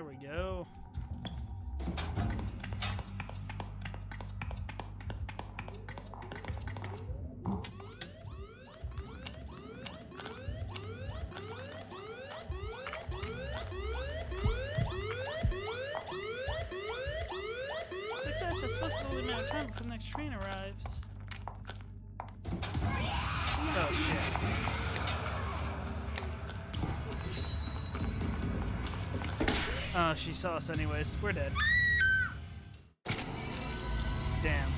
There we go. Success! I suppose it's only a matter of time before the next train arrives. Oh shit. Oh, she saw us anyways. We're dead. Damn.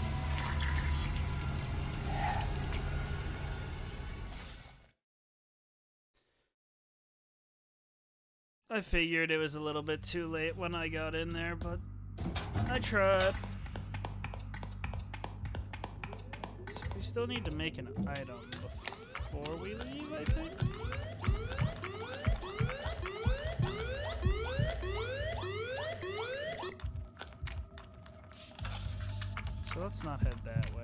I figured it was a little bit too late when I got in there, but I tried. So we still need to make an item before we leave, I think. So let's not head that way.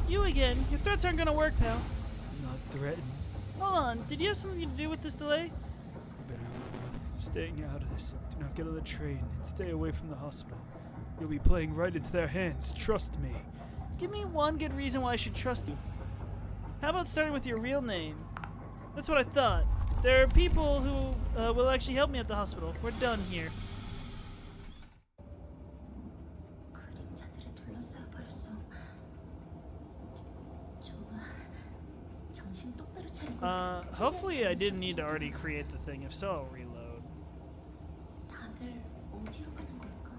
You again. Your threats aren't gonna work, pal. I'm not threatened. Hold on. Did you have something to do with this delay? You better staying out of this. Do not get on the train and stay away from the hospital. You'll be playing right into their hands. Trust me. Give me one good reason why I should trust you. How about starting with your real name? That's what I thought. There are people who will actually help me at the hospital. We're done here. 그림자들에 둘러싸여 버렸어. 좋아. 정신 똑바로 차리고. Hopefully I didn't need to already create the thing. If so, I'll reload. 다들 어디로 가는 걸까?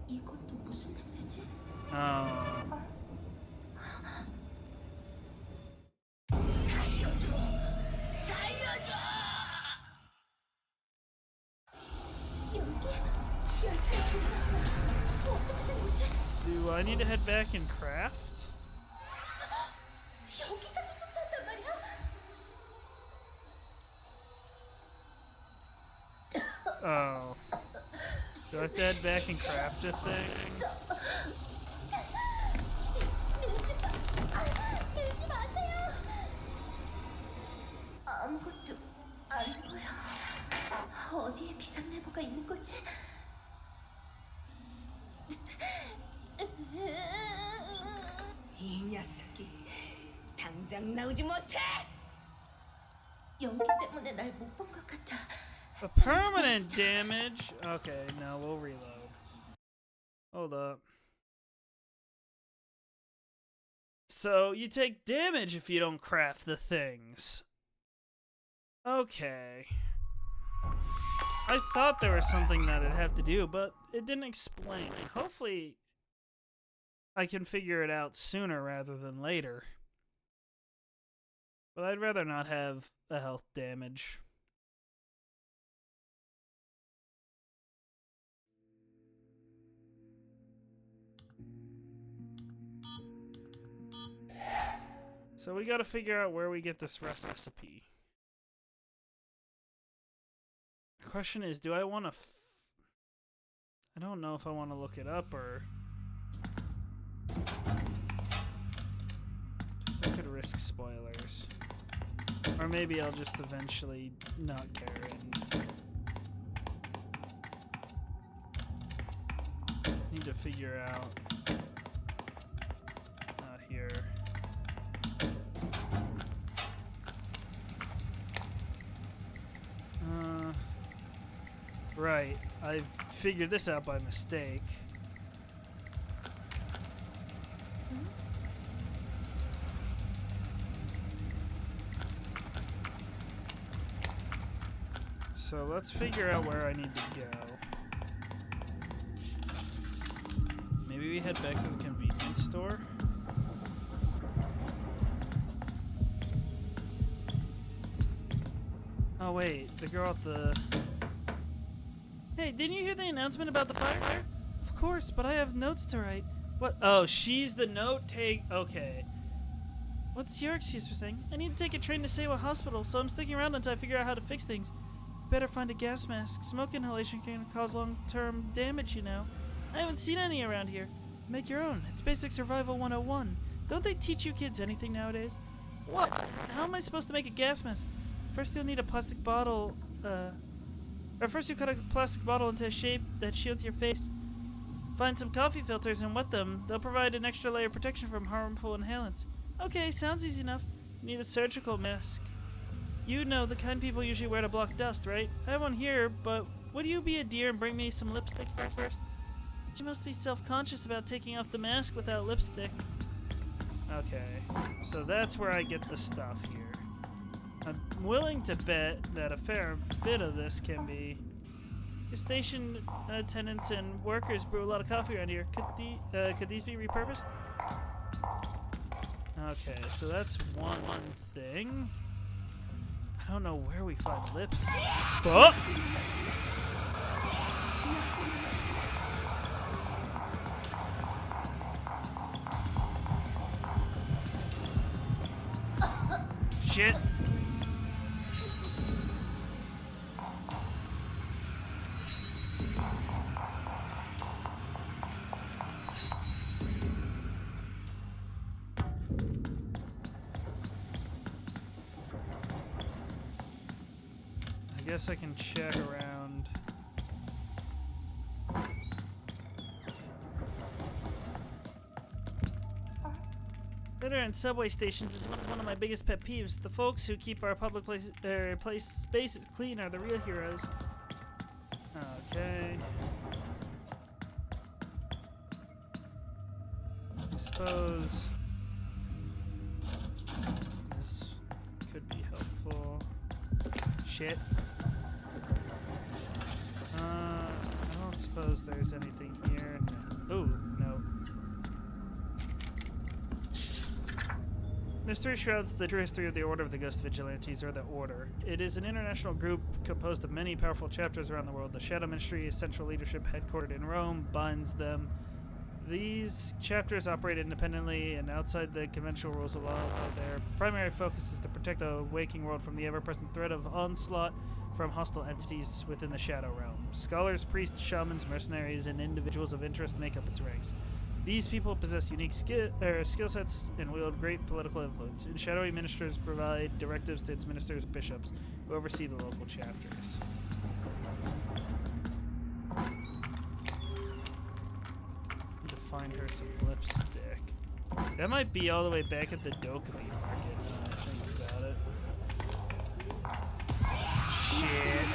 이건 또 무슨 냄새지? Oh. Do I need to head back and craft? 여기까지 쫓아왔단 말이야? Oh. Do I have to head back and craft a thing? 밀지 마세요. 아무것도 안 보여. 어디에 비상레버가 있는 거지? 이 녀석이 당장 나오지 못해! 연기 때문에 날 못 본 것 같아. A permanent damage? Okay, no, we'll reload. Hold up. So, you take damage if you don't craft the things. Okay. I thought there was something that I'd have to do, but it didn't explain. Hopefully, I can figure it out sooner rather than later. But I'd rather not have a health damage. So we gotta figure out where we get this recipe. The question is, do I want to... I don't know if I want to look it up or... I could risk spoilers. Or maybe I'll just eventually not care and... need to figure out... Not here. Right, I figured this out by mistake. So let's figure out where I need to go. Maybe we head back to the convenience store? Oh wait, the girl at the... Hey, didn't you hear the announcement about the fire? Of course, but I have notes to write. What? Oh, she's the note take. Okay. What's your excuse for saying? I need to take a train to Sewa Hospital, so I'm sticking around until I figure out how to fix things. Better find a gas mask. Smoke inhalation can cause long-term damage, you know. I haven't seen any around here. Make your own. It's basic survival 101. Don't they teach you kids anything nowadays? What? How am I supposed to make a gas mask? First you'll need a plastic bottle, first you cut a plastic bottle into a shape that shields your face. Find some coffee filters and wet them. They'll provide an extra layer of protection from harmful inhalants. Okay, sounds easy enough. You need a surgical mask. You know, the kind people usually wear to block dust, right? I have one here, but would you be a dear and bring me some lipstick first? She must be self-conscious about taking off the mask without lipstick. Okay, so that's where I get the stuff here. I'm willing to bet that a fair bit of this can be... The station attendants and workers brew a lot of coffee around here. Could these be repurposed? Okay, so that's one thing. I don't know where we find lips. Oh! Shit. I guess I can check around. Litter and subway stations is one of my biggest pet peeves. The folks who keep our public spaces clean are the real heroes. Okay. I suppose this could be helpful. Shit. I don't suppose there's anything here. Oh, no. Mystery shrouds the true history of the Order of the Ghost Vigilantes, or the Order. It is an international group composed of many powerful chapters around the world. The Shadow Ministry, a central leadership headquartered in Rome, binds them. These chapters operate independently and outside the conventional rules of law. Their primary focus is to protect the waking world from the ever-present threat of onslaught from hostile entities within the Shadow Realm. Scholars, priests, shamans, mercenaries, and individuals of interest make up its ranks. These people possess unique skill sets and wield great political influence. And shadowy ministers provide directives to its ministers and bishops, who oversee the local chapters. Need to find her some lipstick. That might be all the way back at the Dokkaebi market, now that I think about it. Shit.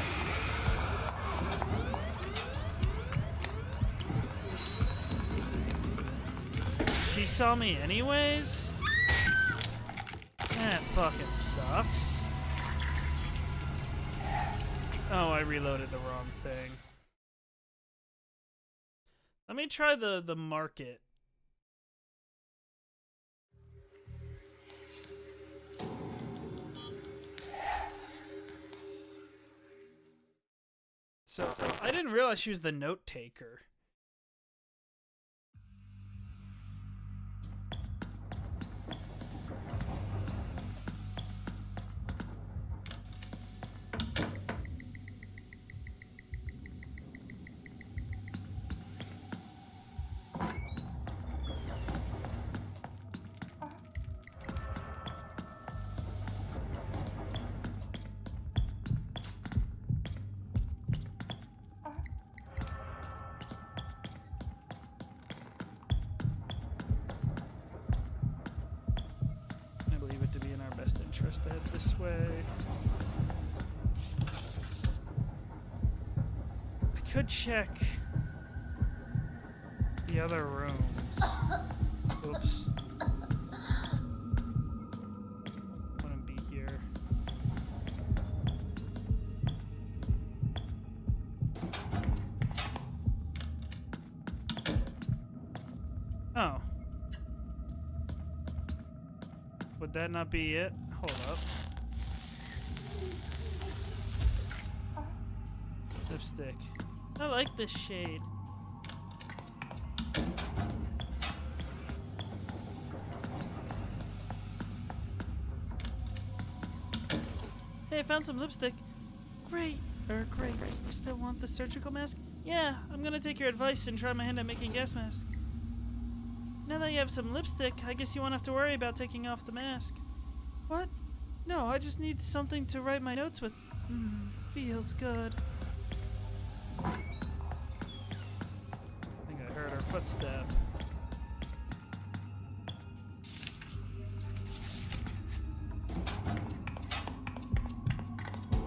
She saw me anyways? That fucking sucks. Oh, I reloaded the wrong thing. Let me try the market. So I didn't realize she was the note taker. Interest to head this way. I could check the other rooms. Oops. Wouldn't be here. Oh. Would that not be it? Hold up. Lipstick. I like this shade. Hey, I found some lipstick. Great. Great. You still want the surgical mask? Yeah, I'm gonna take your advice and try my hand at making gas masks. Now that you have some lipstick, I guess you won't have to worry about taking off the mask. What? No, I just need something to write my notes with. Feels good. I think I heard her footstep.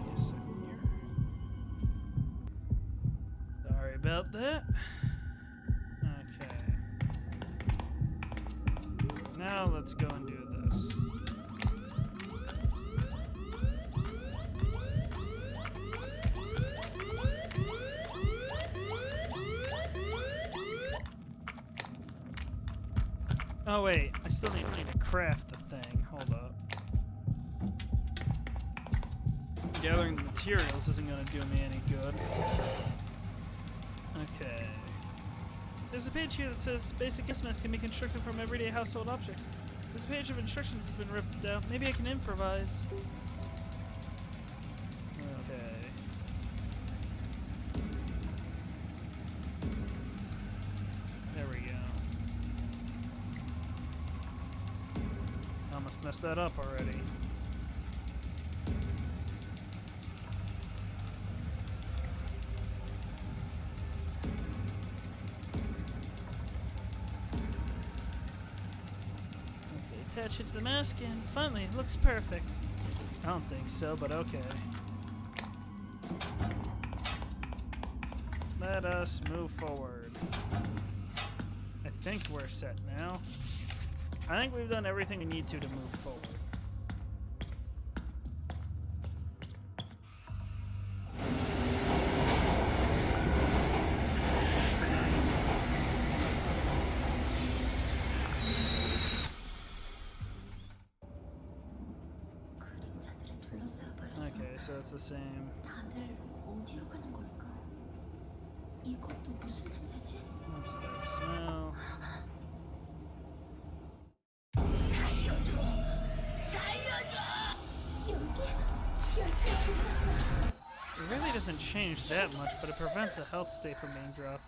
Yes, I'm here. Sorry about that. Okay. Now let's go and do this. Oh wait, I still need to craft the thing. Hold up. Gathering the materials isn't gonna do me any good. Okay. There's a page here that says basic gas masks can be constructed from everyday household objects. This page of instructions has been ripped out. Maybe I can improvise. Okay. There we go. Almost messed that up already. Attach it to the mask, and finally, it looks perfect. I don't think so, but okay. Let us move forward. I think we're set now. I think we've done everything we need to move forward. 그림자들에 둘러싸여 버렸어. Okay, so it's the same. 다들 어디로 가는 걸까? 이것도 무슨 냄새지? What's that smell? 여기 열차에 불났어. It really doesn't change that much, but it prevents a health state from being dropped.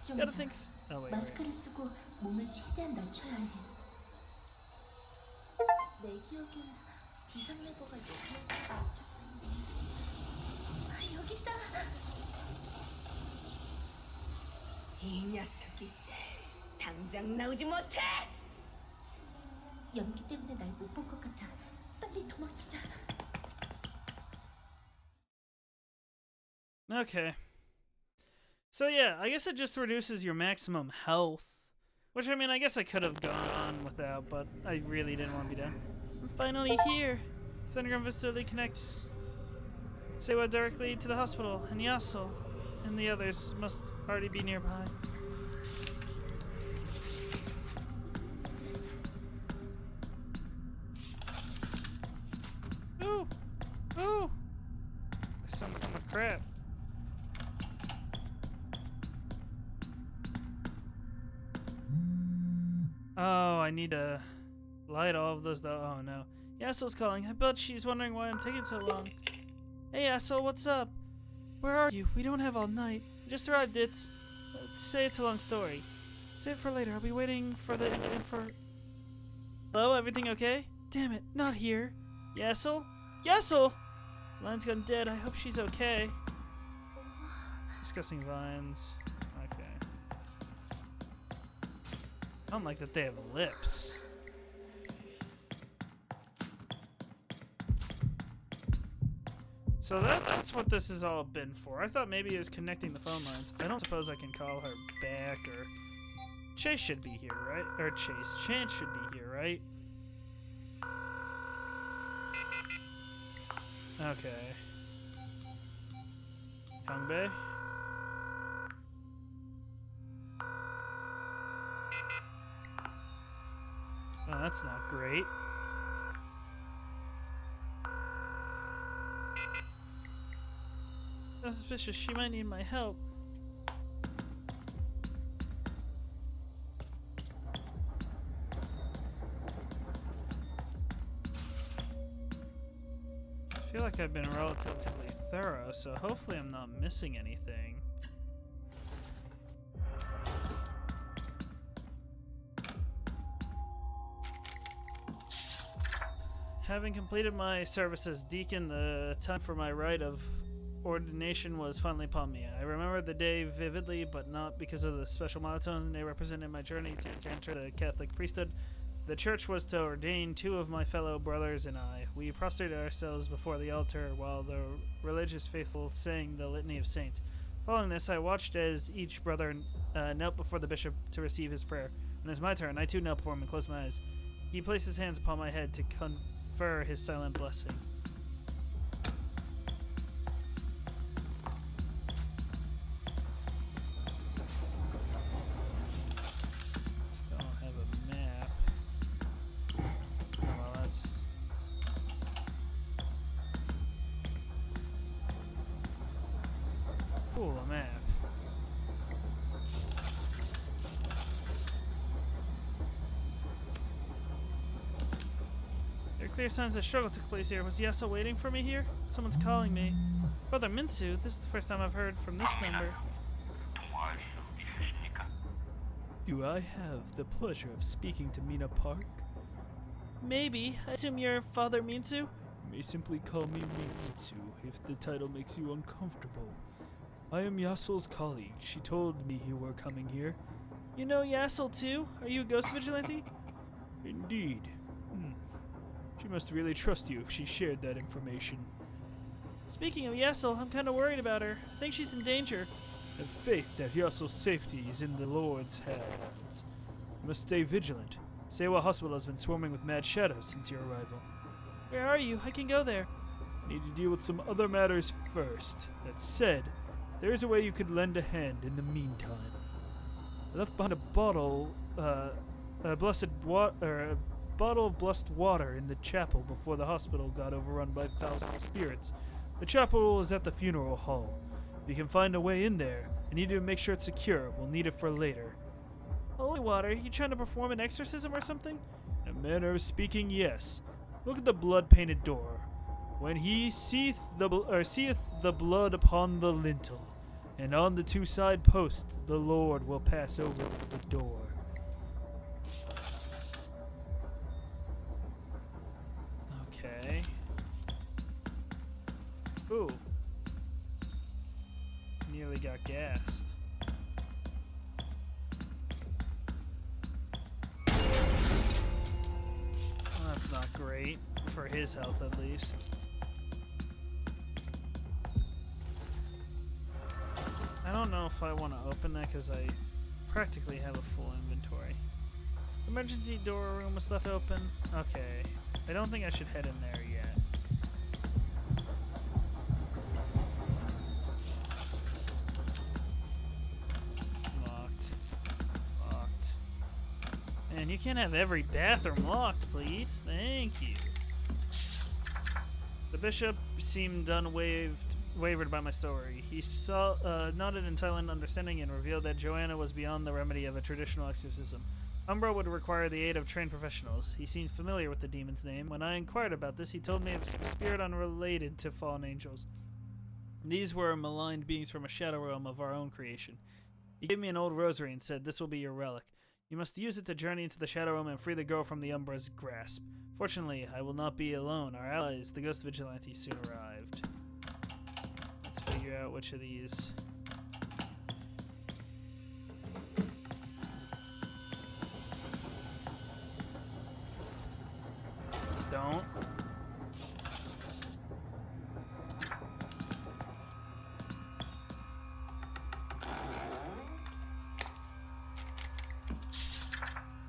Gotta 집중해봐. think. Oh wait. 마스크를 쓰고 몸을 최대한 낮춰야 해. 내 기억엔 비상레버가 여기에 있을 텐데. 아, 여기 있다. 이 녀석이 당장 나오지 못해. 연기 때문에 날 못 본 것 같아. 빨리 도망치자. Okay. So yeah, I guess it just reduces your maximum health. Which, I mean, I guess I could have gone on without, but I really didn't want to be done. I'm finally here. Underground facility connects Sewa directly to the hospital, and Yasel and the others must already be nearby. Ooh! Ooh! I saw some crap. Oh, I need to light all of those though. Oh no. Yasel's calling. I bet she's wondering why I'm taking so long. Hey Yasel, what's up? Where are you? We don't have all night. I just arrived. Say it's a long story. Save it for later. I'll be waiting for Hello, everything okay? Damn it, not here. Yasel? Yasel! Line's gone dead. I hope she's okay. Discussing vines. Okay. I don't like that they have lips. So that's what this has all been for. I thought maybe it was connecting the phone lines. I don't suppose I can call her back, or... Chase should be here, right? Or Chance should be here, right? Okay. Kongbei? Oh, that's not great. That's suspicious. She might need my help. I feel like I've been relatively thorough, so hopefully I'm not missing anything. Having completed my service as deacon, the time for my rite of ordination was finally upon me. I remember the day vividly, but not because of the special milestone they represented in my journey to enter the Catholic priesthood. The church was to ordain 2 of my fellow brothers and I. We prostrated ourselves before the altar while the religious faithful sang the Litany of Saints. Following this, I watched as each brother knelt before the bishop to receive his prayer. When it was my turn, I too knelt before him and closed my eyes. He placed his hands upon my head to confer his silent blessing. Still don't have a map. Oh, well, that's... Cool, a map. There are clear signs that struggle took place here. Was Yasuo waiting for me here? Someone's calling me. Brother Minsu, this is the first time I've heard from this number. Do I have the pleasure of speaking to Mina Park? Maybe. I assume you're Father Minsu? You may simply call me Mitsu if the title makes you uncomfortable. I am Yasuo's colleague. She told me you were coming here. You know Yasuo too? Are you a ghost vigilante? Indeed. She must really trust you if she shared that information. Speaking of Yasuo, I'm kind of worried about her. I think she's in danger. Have faith that Yasuo's safety is in the Lord's hands. You must stay vigilant. Seiwa Hospital has been swarming with mad shadows since your arrival. Where are you? I can go there. I need to deal with some other matters first. That said, there is a way you could lend a hand in the meantime. I left behind a bottle of blessed water in the chapel before the hospital got overrun by foul spirits. The chapel is at the funeral hall. If you can find a way in there, I need to make sure it's secure. We'll need it for later. Holy water, you trying to perform an exorcism or something? In a manner of speaking, yes. Look at the blood-painted door. When he seeth the blood upon the lintel, and on the 2 side posts, the Lord will pass over the door. Okay. Ooh. Nearly got gassed. Well, that's not great. For his health, at least. I don't know if I want to open that because I practically have a full inventory. Emergency door room was left open. Okay. I don't think I should head in there yet. Locked. Man, you can't have every bathroom locked, please. Thank you. The bishop seemed wavered by my story. He nodded in silent understanding and revealed that Joanna was beyond the remedy of a traditional exorcism. Umbra would require the aid of trained professionals. He seemed familiar with the demon's name. When I inquired about this, he told me it was a spirit unrelated to fallen angels. These were maligned beings from a shadow realm of our own creation. He gave me an old rosary and said, "This will be your relic. You must use it to journey into the shadow realm and free the girl from the Umbra's grasp. Fortunately, I will not be alone. Our allies, the Ghost Vigilantes, soon arrived." Let's figure out which of these. Don't.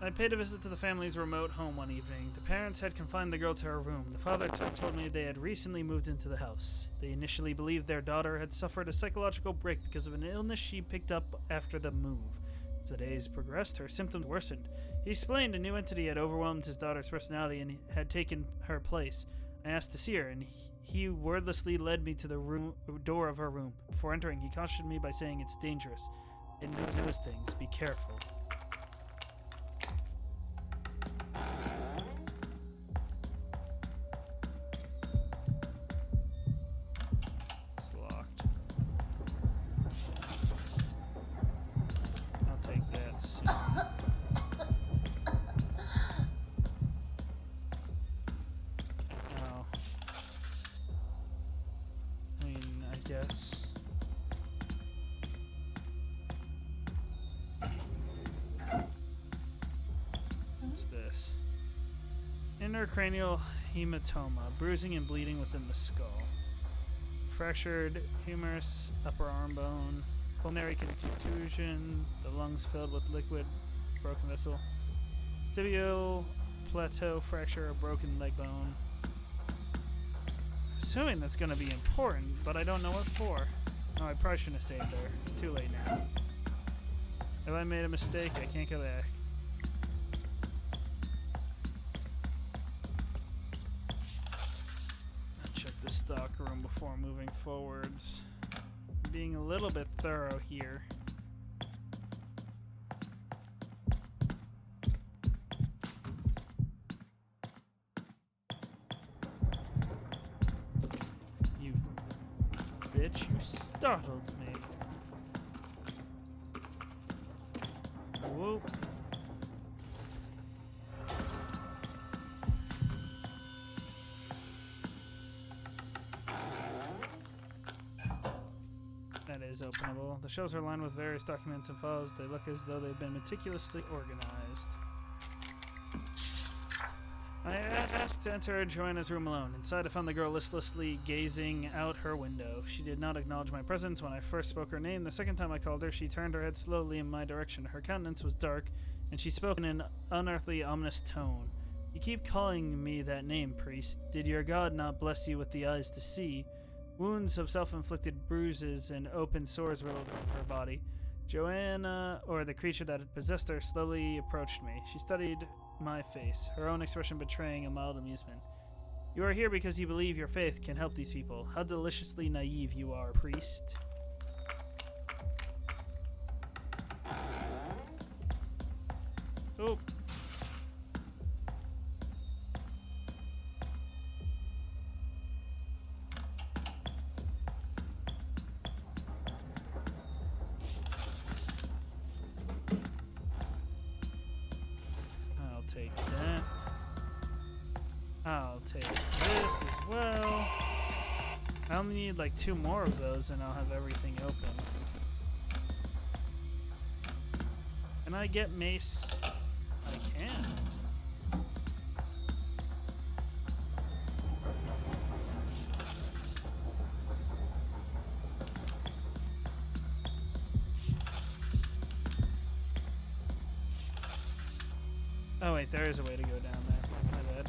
I paid a visit to the family's remote home one evening. The parents had confined the girl to her room. The father told me they had recently moved into the house. They initially believed their daughter had suffered a psychological break because of an illness she picked up after the move. As the days progressed, her symptoms worsened. He explained a new entity had overwhelmed his daughter's personality and had taken her place. I asked to see her, and He wordlessly led me to the door of her room. Before entering, he cautioned me by saying it's dangerous. It knows things. Be careful. It's locked. I'll take that soon. Oh. I mean, I guess. What's this? Intracranial hematoma, bruising and bleeding within the skull. Fractured humerus, upper arm bone, pulmonary contusion, the lungs filled with liquid, broken vessel. Tibial plateau fracture, a broken leg bone. Assuming that's going to be important, but I don't know what for. Oh, I probably shouldn't have saved there. Too late now. If I made a mistake, I can't go back. I'll check the stock room before moving forwards. Being a little bit thorough here. You bitch, you startled me. Whoop. That is openable. The shelves are lined with various documents and files. They look as though they've been meticulously organized. I asked to enter Joanna's room alone. Inside, I found the girl listlessly gazing out her window. She did not acknowledge my presence when I first spoke her name. The second time I called her, she turned her head slowly in my direction. Her countenance was dark, and she spoke in an unearthly, ominous tone. You keep calling me that name, priest. Did your god not bless you with the eyes to see? Wounds of self-inflicted bruises and open sores riddled her body. Joanna, or the creature that had possessed her, slowly approached me. She studied my face, her own expression betraying a mild amusement. You are here because you believe your faith can help these people. How deliciously naive you are, priest. Oh. I'll take that. I'll take this as well. I only need like 2 more of those and I'll have everything open. Can I get mace? I can. Oh wait, there is a way to go down there. My bad.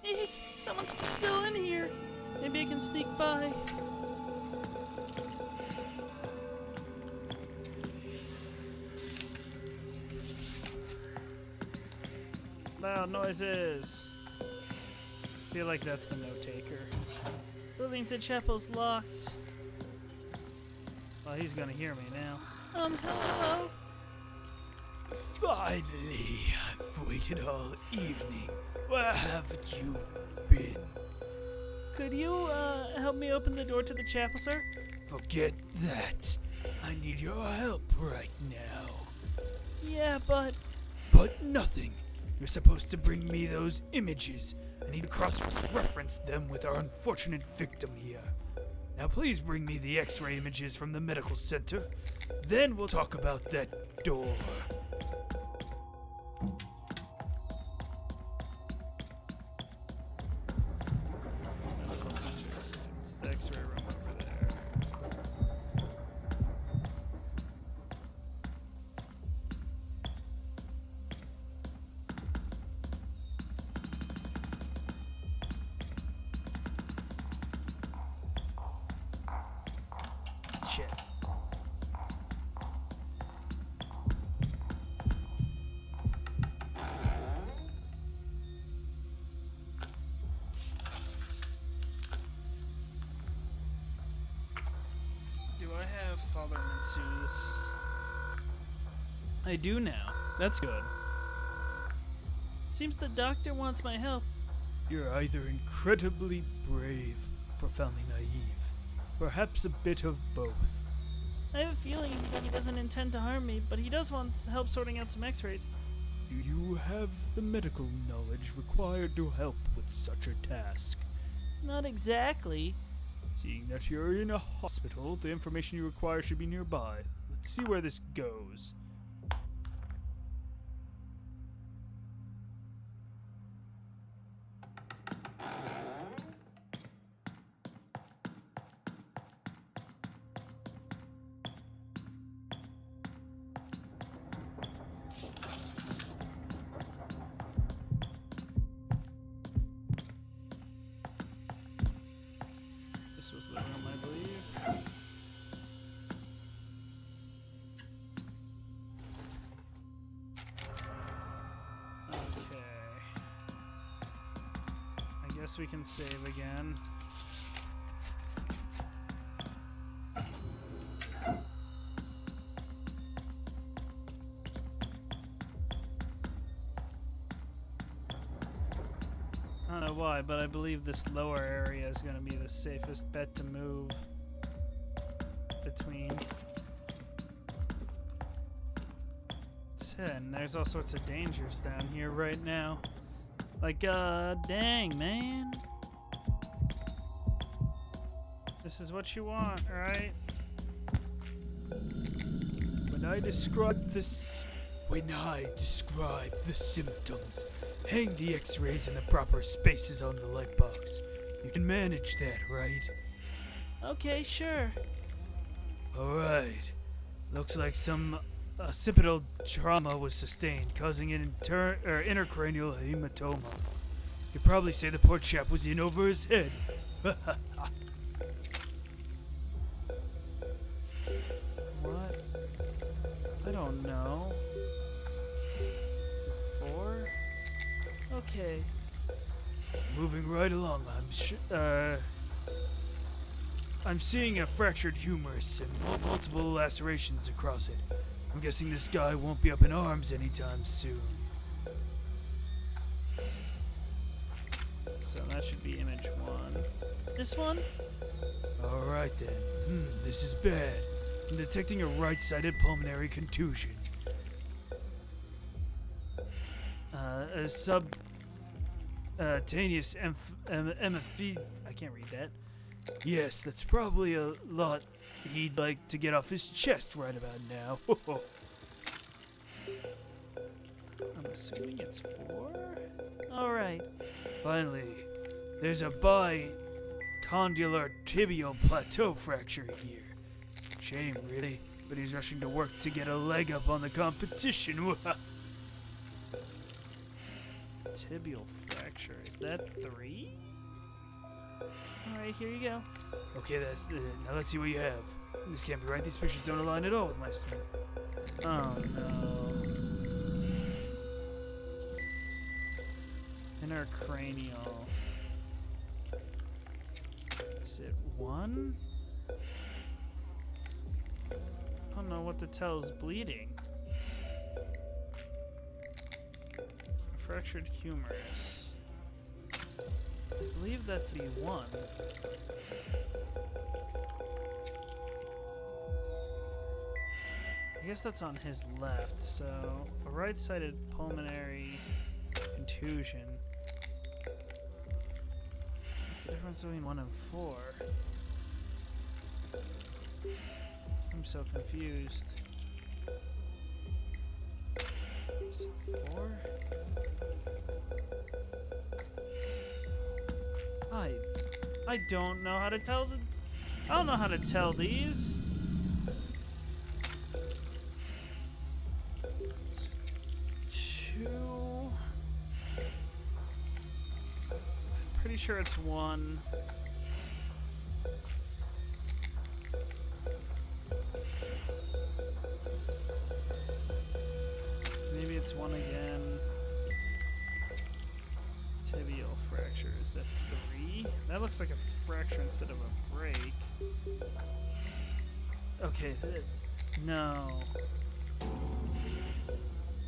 Hey, someone's still in here. Maybe I can sneak by. Loud noises. Feel like that's the note taker. Burlington Chapel's locked. Well, he's gonna hear me now. Hello? Finally, I've waited all evening. Where have you been? Could you, help me open the door to the chapel, sir? Forget that. I need your help right now. Yeah, but... But nothing. You're supposed to bring me those images. I need to cross-reference them with our unfortunate victim here. Now please bring me the X-ray images from the medical center. Then we'll talk about that door. Medical center. It's the X-ray room over there. Shit. Do I have Father Mitsu's? I do now. That's good. Seems the doctor wants my help. You're either incredibly brave, profoundly naive, perhaps a bit of both. I have a feeling that he doesn't intend to harm me, but he does want help sorting out some x-rays. Do you have the medical knowledge required to help with such a task? Not exactly. Seeing that you're in a hospital, the information you require should be nearby. Let's see where this goes. This was the room, I believe. Okay. I guess we can save again. I don't know why, but I believe this lower area is going to be the safest bet to move between. And there's all sorts of dangers down here right now. Like, dang, man. This is what you want, right? When I describe the symptoms, hang the x-rays in the proper spaces on the light box. You can manage that, right? Okay, sure. Alright. Looks like some occipital trauma was sustained, causing an intracranial hematoma. You could probably say the poor chap was in over his head. What? I don't know. Is it 4? Okay. Moving right along, I'm seeing a fractured humerus and multiple lacerations across it. I'm guessing this guy won't be up in arms anytime soon. So that should be image 1. This one? Alright then. This is bad. I'm detecting a right-sided pulmonary contusion. A subcutaneous emphy... I can't read that. Yes, that's probably a lot he'd like to get off his chest right about now. I'm assuming it's 4? Alright. Finally, there's a bicondylar tibial plateau fracture here. Shame, really, but he's rushing to work to get a leg up on the competition. Tibial fracture. Is that 3? Alright, here you go. Okay, that's it. Now let's see what you have. This can't be right. These pictures don't align at all with my system. Oh no. Intracranial. Is it 1? I don't know what to tell is bleeding. Fractured humerus. I believe that to be 1. I guess that's on his left, so a right-sided pulmonary contusion. What's the difference between 1 and 4? I'm so confused. Is it 4? I don't know how to tell the... I don't know how to tell these. Pretty sure it's 1. Maybe it's one again. Tibial fracture. Is that 3? That looks like a fracture instead of a break. Okay, that's... No.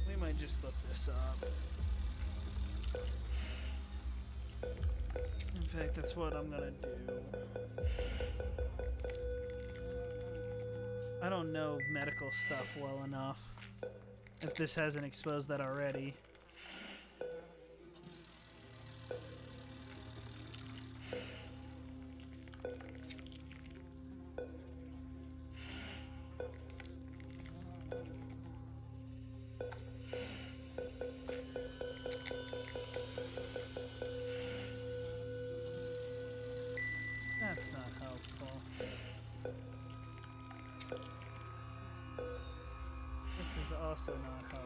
We might just look this up. In fact, that's what I'm gonna do. I don't know medical stuff well enough. If this hasn't exposed that already. That's not helpful. This is also not helpful.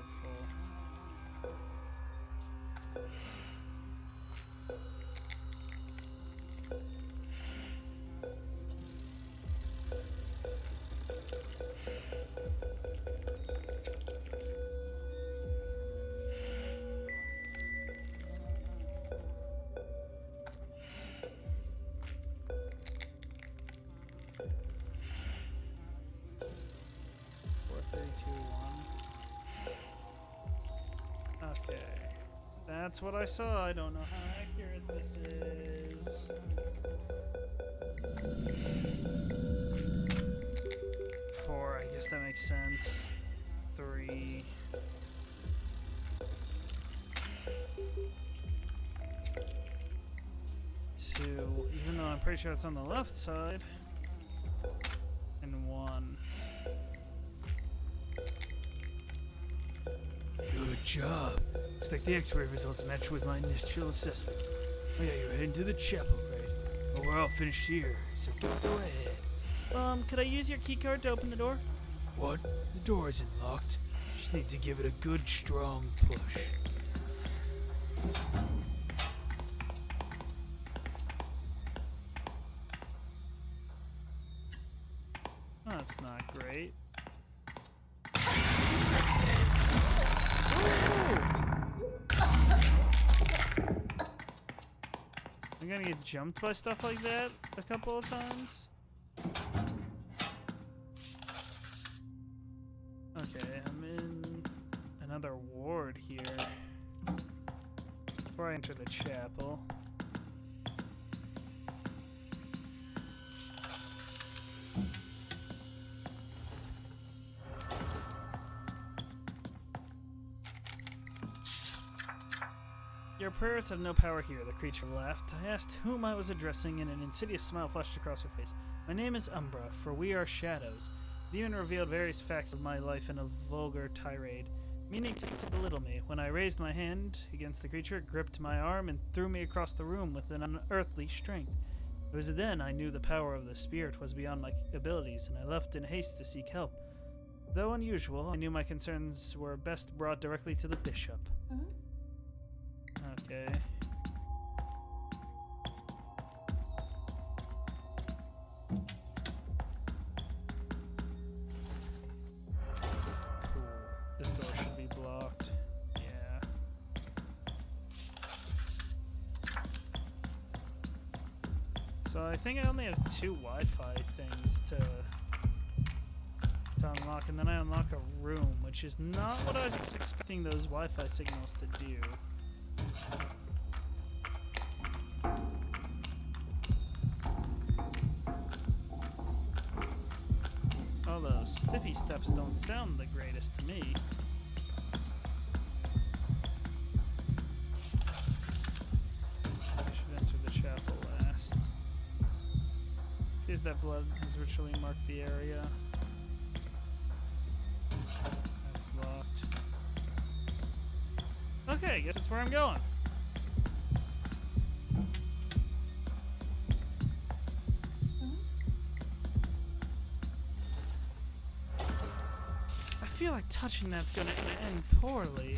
Okay. That's what I saw. I don't know how accurate this is. 4, I guess that makes sense. 3. 2, even though I'm pretty sure it's on the left side. And 1. Good job. Looks like the X-ray results match with my initial assessment. Oh yeah, you're heading to the chapel, right? Well, we're all finished here, so go ahead. Could I use your keycard to open the door? What? The door isn't locked. Just need to give it a good, strong push. That's not great. I'm gonna get jumped by stuff like that a couple of times. Okay, I'm in another ward here. Before I enter the chapel. Your prayers have no power here, the creature laughed. I asked whom I was addressing, and an insidious smile flashed across her face. My name is Umbra, for we are shadows. The demon revealed various facts of my life in a vulgar tirade, meaning to belittle me. When I raised my hand against the creature, it gripped my arm and threw me across the room with an unearthly strength. It was then I knew the power of the spirit was beyond my abilities, and I left in haste to seek help. Though unusual, I knew my concerns were best brought directly to the bishop. Okay. Cool. This door should be blocked. Yeah. So I think I only have 2 Wi-Fi things to unlock, and then I unlock a room, which is not what I was expecting those Wi-Fi signals to do. Although stiffy steps don't sound the greatest to me. I should enter the chapel last. Here's that blood has ritually marked the area. That's locked. Okay, I guess that's where I'm going. I feel like touching that's gonna end poorly.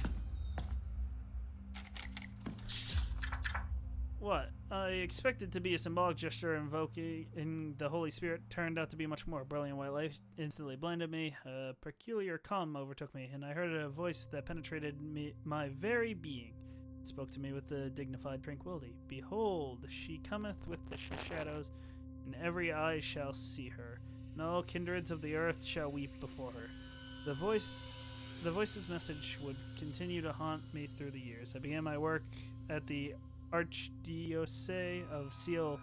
What? I expected to be a symbolic gesture invoking the Holy Spirit turned out to be much more. Brilliant white light instantly blinded me. A peculiar calm overtook me, and I heard a voice that penetrated my very being. It spoke to me with a dignified tranquility. Behold, she cometh with the shadows, and every eye shall see her, and all kindreds of the earth shall weep before her. The voice's message would continue to haunt me through the years. I began my work at the Archdiocese of Seal,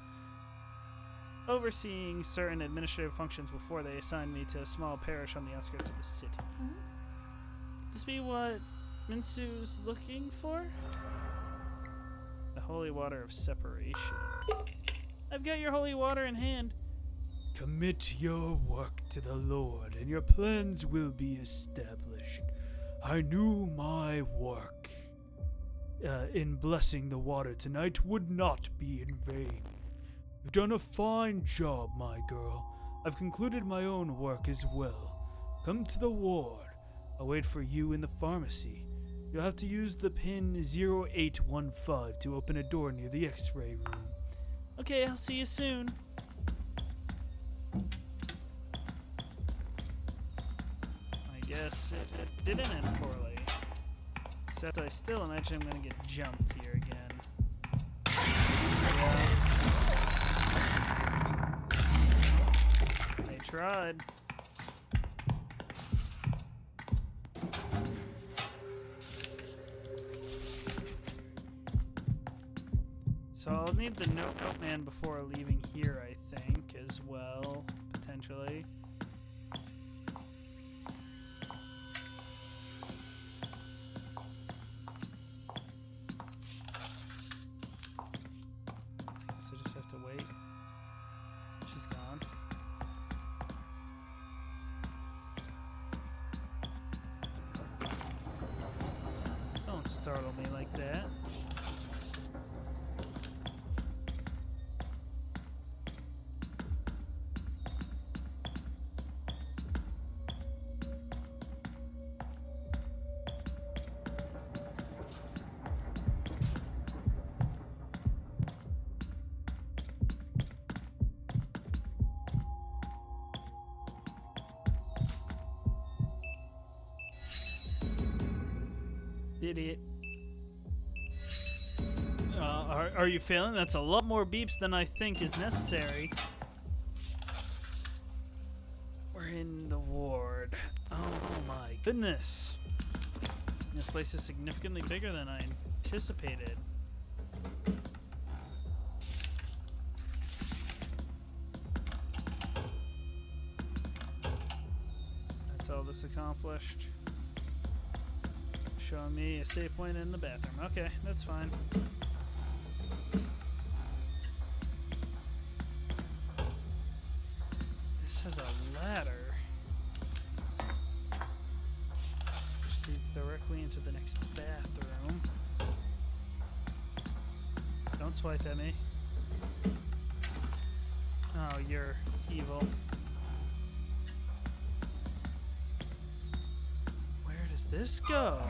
overseeing certain administrative functions before they assigned me to a small parish on the outskirts of the city. Hmm? Could this be what Minsu's looking for? The holy water of separation. I've got your holy water in hand. Commit your work to the Lord, and your plans will be established. I knew my work in blessing the water tonight would not be in vain. You've done a fine job, my girl. I've concluded my own work as well. Come to the ward. I'll wait for you in the pharmacy. You'll have to use the pin 0815 to open a door near the X-ray room. Okay, I'll see you soon. I guess it didn't end poorly. Except I still imagine I'm gonna get jumped here again. Yeah. They tried. So I'll need the notman before leaving here, I think, as well, potentially. I just have to wait. She's gone. Don't startle me like that. Idiot. Are you feeling? That's a lot more beeps than I think is necessary. We're in the ward. Oh my goodness. This place is significantly bigger than I anticipated. That's all this accomplished. Showing me a safe point in the bathroom. Okay, that's fine. This has a ladder, which leads directly into the next bathroom. Don't swipe at me. Oh, you're evil. Where does this go?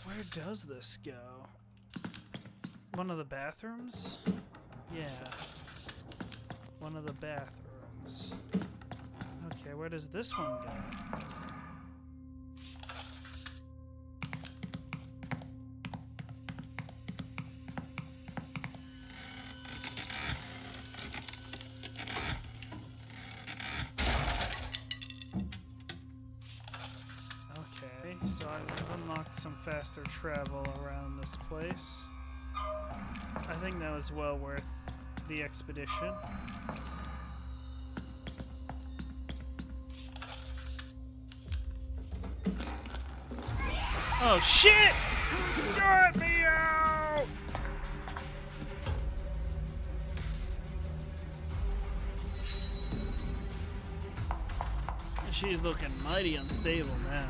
Where does this go? One of the bathrooms? Yeah. One of the bathrooms. Okay, where does this one go? So I've unlocked some faster travel around this place. I think that was well worth the expedition. Oh shit! Get me out! She's looking mighty unstable now.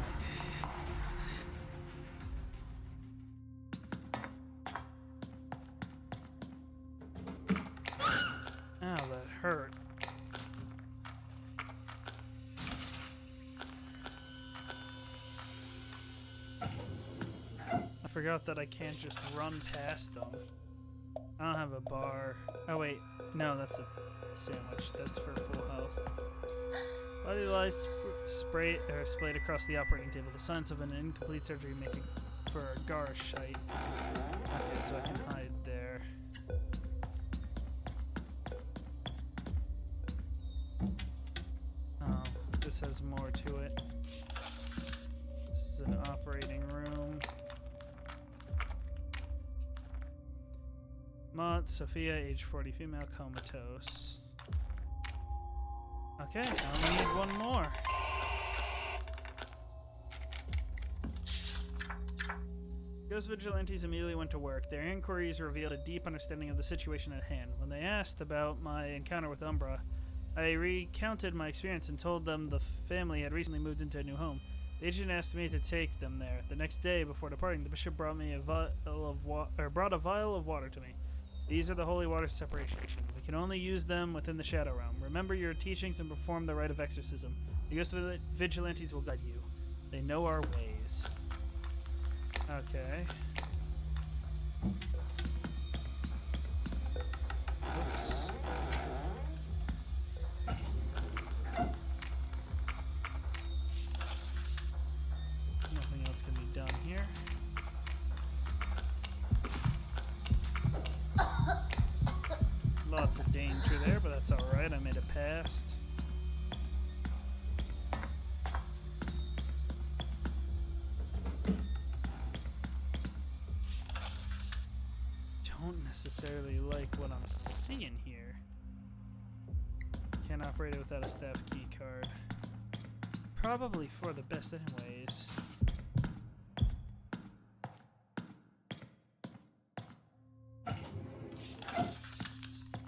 hurt. I forgot that I can't just run past them. I don't have a bar. Oh wait, no, that's a sandwich. That's for full health. Body lies splayed across the operating table. The signs of an incomplete surgery making for a Garshite. Okay, so I can hide there. Oh, this has more to it. This is an operating room. Mott, Sophia, age 40, female, comatose. Okay, I only need one more. Ghost vigilantes immediately went to work. Their inquiries revealed a deep understanding of the situation at hand. When they asked about my encounter with Umbra, I recounted my experience and told them the family had recently moved into a new home. The agent asked me to take them there. The next day, before departing, the bishop brought me brought a vial of water to me. These are the holy waters of separation. We can only use them within the Shadow Realm. Remember your teachings and perform the rite of exorcism. The ghost vigilantes will guide you. They know our ways. Okay. Oops. Nothing else can be done here. Lots of danger there, but that's alright. I made it past. Don't necessarily like what I'm seeing here. Can't operate it without a staff key card. Probably for the best anyways.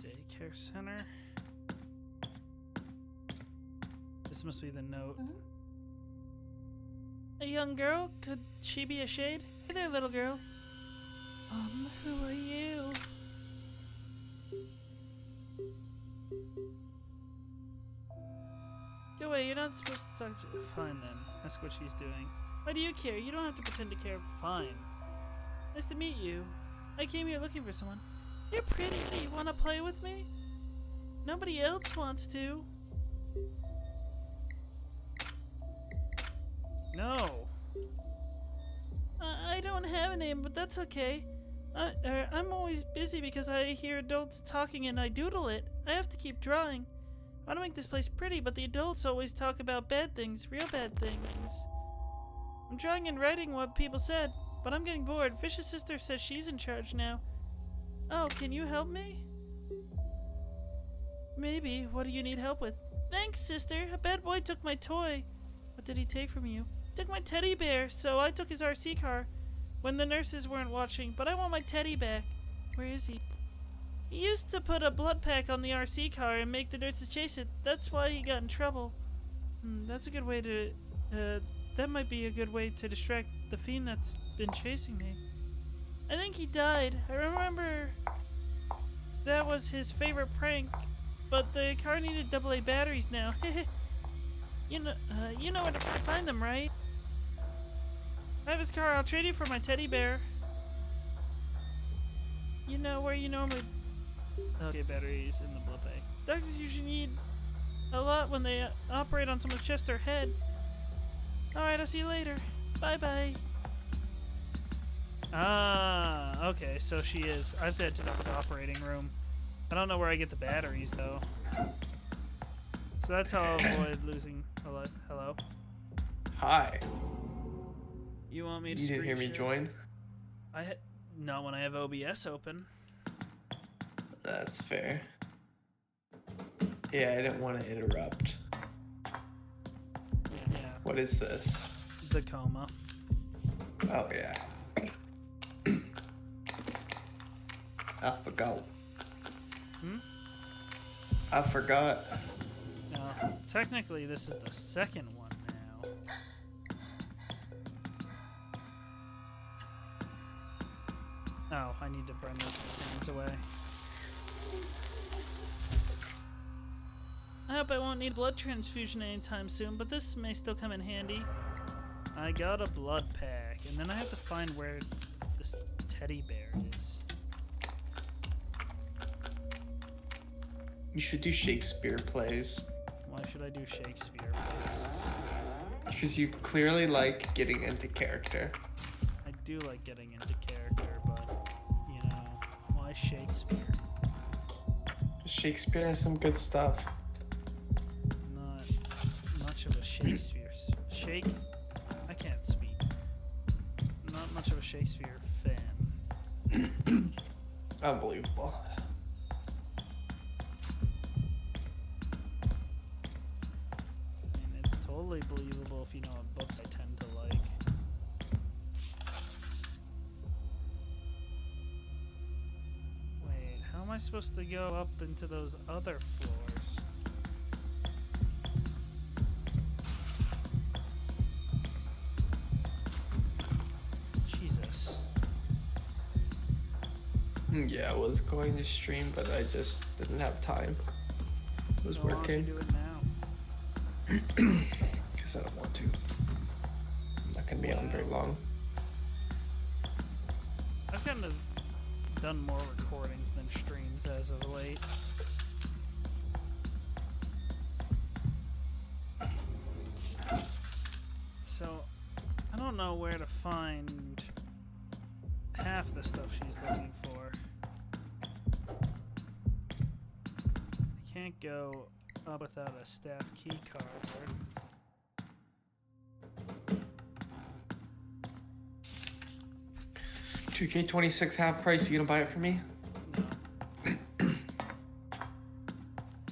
Daycare center. This must be the note. A young girl? Could she be a shade? Hey there, little girl. Who are you? Go away, you're not supposed to talk to her. Fine then. Ask what she's doing. Why do you care? You don't have to pretend to care. Fine. Nice to meet you. I came here looking for someone. You're pretty. You want to play with me? Nobody else wants to. No. I don't have a name, but that's okay. I'm always busy because I hear adults talking and I doodle it. I have to keep drawing. I want to make this place pretty, but the adults always talk about bad things, real bad things. I'm drawing and writing what people said, but I'm getting bored. Fish's sister says she's in charge now. Oh, can you help me? Maybe. What do you need help with? Thanks, sister. A bad boy took my toy. What did he take from you? He took my teddy bear, so I took his RC car when the nurses weren't watching, but I want my teddy back. Where is he? He used to put a blood pack on the RC car and make the nurses chase it. That's why he got in trouble. That's a good way to... that might be a good way to distract the fiend that's been chasing me. I think he died. I remember that was his favorite prank, but the car needed AA batteries now. You know where to find them, right? I have his car. I'll trade you for my teddy bear. You know where you normally... Okay, batteries in the blood bag. Doctors usually need a lot when they operate on someone's chest or head. Alright, I'll see you later. Bye-bye. Ah, okay, so she is. I have to head to the operating room. I don't know where I get the batteries, though. So that's how I'll avoid losing... Hello? Hi. You want me to You didn't hear me join? Not when I have OBS open. That's fair. Yeah, I didn't want to interrupt. Yeah. What is this? The Coma. Oh, yeah. I forgot. I forgot. No, technically this is the second one now. Oh, I need to burn those hands away. hope I won't need blood transfusion anytime soon, but this may still come in handy. I got a blood pack, and then I have to find where this teddy bear is. You should do Shakespeare plays. Why should I do Shakespeare plays? Because you clearly like getting into character. I do like getting into character, but, you know, why Shakespeare? Shakespeare has some good stuff. Not much of a Shakespeare. I can't speak. Not much of a Shakespeare fan. Unbelievable. And it's totally believable if you know what books I tend to like. Wait, how am I supposed to go up into those other floors? Jesus. Yeah, I was going to stream, but I just didn't have time. It was So why don't you working. do it now? Because I don't want to. I'm not going to be on very long. I've kind of done more recordings than streams as of late. So, I don't know where to find half the stuff she's looking for. I can't go up without a staff key card. 2K26 half price, you gonna buy it for me? No.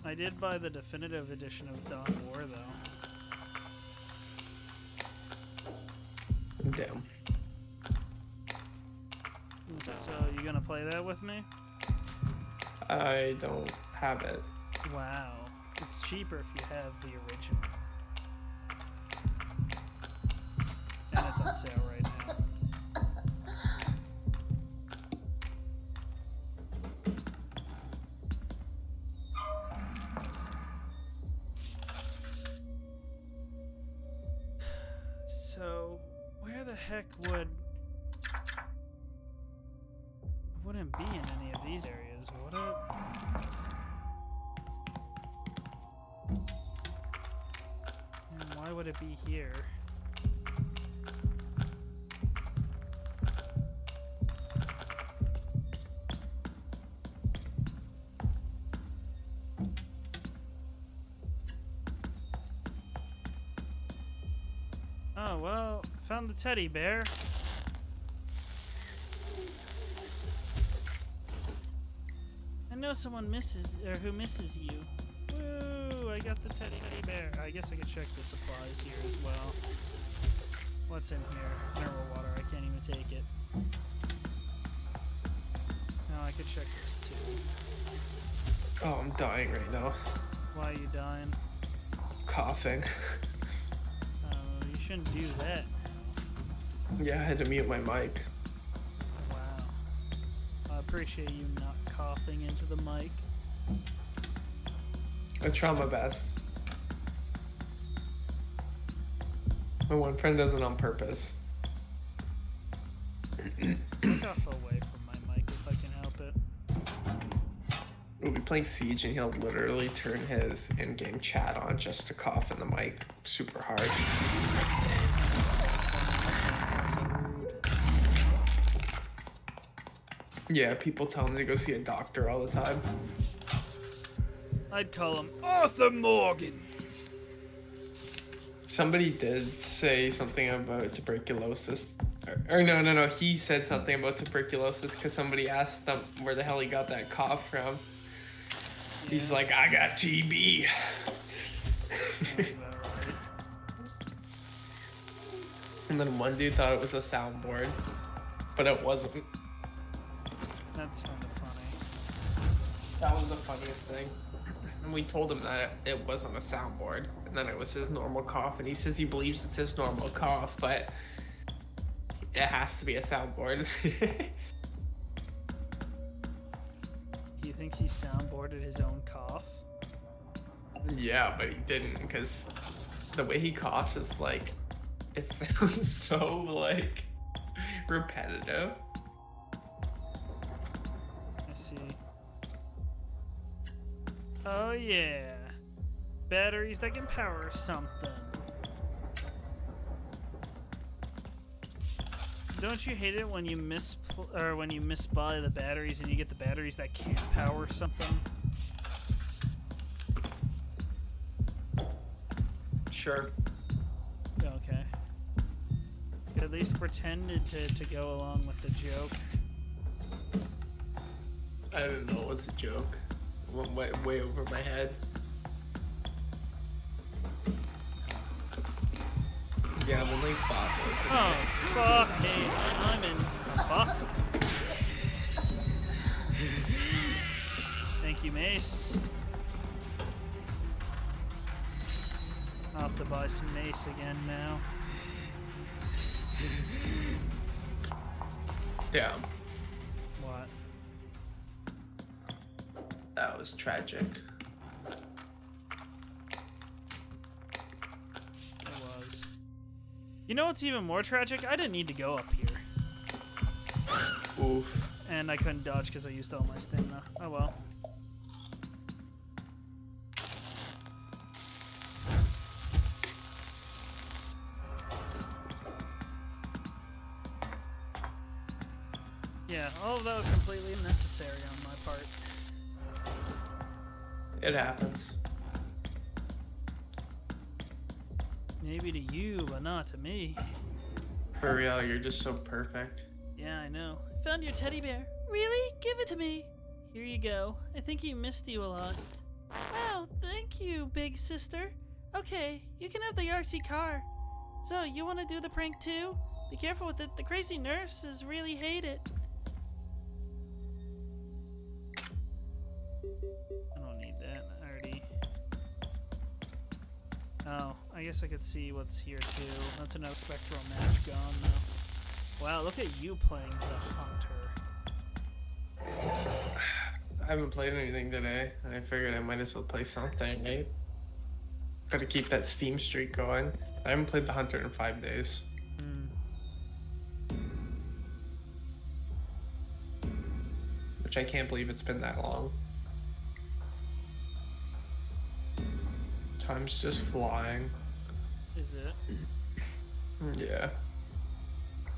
I did buy the definitive edition of Dvora though. Damn. So you gonna play that with me? I don't have it. Wow. It's cheaper if you have the original. And it's on sale right now. So, where the heck wouldn't be in any of these areas, would it? And why would it be here? Oh, well, found the teddy bear. I know someone who misses you. Woo! I got the teddy bear. I guess I could check the supplies here as well. What's in here? Mineral water. I can't even take it. No, I could check this too. Oh, I'm dying right now. Why are you dying? Coughing. You shouldn't do that now. Yeah, I had to mute my mic. Wow. I appreciate you not coughing into the mic. I try my best. My one friend does it on purpose. Look off away from my mic if I can help it. We'll be playing Siege and he'll literally turn his in-game chat on just to cough in the mic super hard. So rude. Yeah, people tell him to go see a doctor all the time. I'd call him Arthur Morgan. Somebody did say something about tuberculosis. Or no. He said something about tuberculosis because somebody asked him where the hell he got that cough from. He's like, I got TB. Sounds about right. And then one dude thought it was a soundboard, but it wasn't. That's kind of funny. That was the funniest thing. And we told him that it wasn't a soundboard, and then it was his normal cough, and he says he believes it's his normal cough, but it has to be a soundboard. He thinks he soundboarded his own cough. Yeah, but he didn't, because the way he coughs is like, it sounds so like repetitive. I see. Oh yeah. Batteries that can power something. Don't you hate it when you when you misbuy the batteries and you get the batteries that can't power something? Sure. Okay. You at least pretended to go along with the joke. I didn't know it was a joke. It went way over my head. Yeah, I'm in like bot mode today. Oh, fuck me. I'm fucked. Thank you, Mace. I'll have to buy some Mace again now. Damn, What? that was tragic. It was. You know what's even more tragic? I didn't need to go up here. Oof. And I couldn't dodge because I used all my stamina. Oh well. Yeah, all of that was completely unnecessary on my part. It happens. Maybe to you, but not to me. For real, you're just so perfect. Yeah, I know. I found your teddy bear. Really? Give it to me. Here you go. I think he missed you a lot. Wow, thank you, big sister. Okay, you can have the RC car. So, you want to do the prank too? Be careful with it. The crazy nurses really hate it. I don't need that. I already... Oh, I guess I could see what's here too. That's another spectral match gone though. Wow, look at you playing the hunter. I haven't played anything today, and I figured I might as well play something, right? Gotta keep that Steam streak going. I haven't played the Hunter in 5 days. Which I can't believe it's been that long. Time's just flying. Is it? Yeah.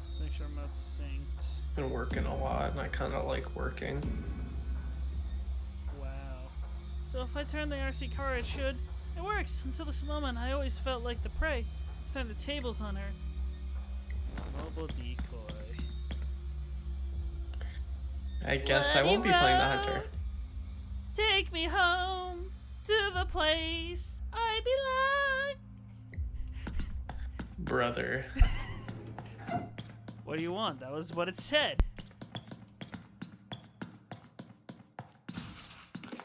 Let's make sure I'm not synced. Been working a lot, and I kind of like working. Wow. So if I turn the RC car, it should. It works. Until this moment, I always felt like the prey. Let's turn the tables on her. Mobile decoy. I guess I won't be playing the Hunter. Take me home to the place I belong. Brother. What do you want? That was what it said.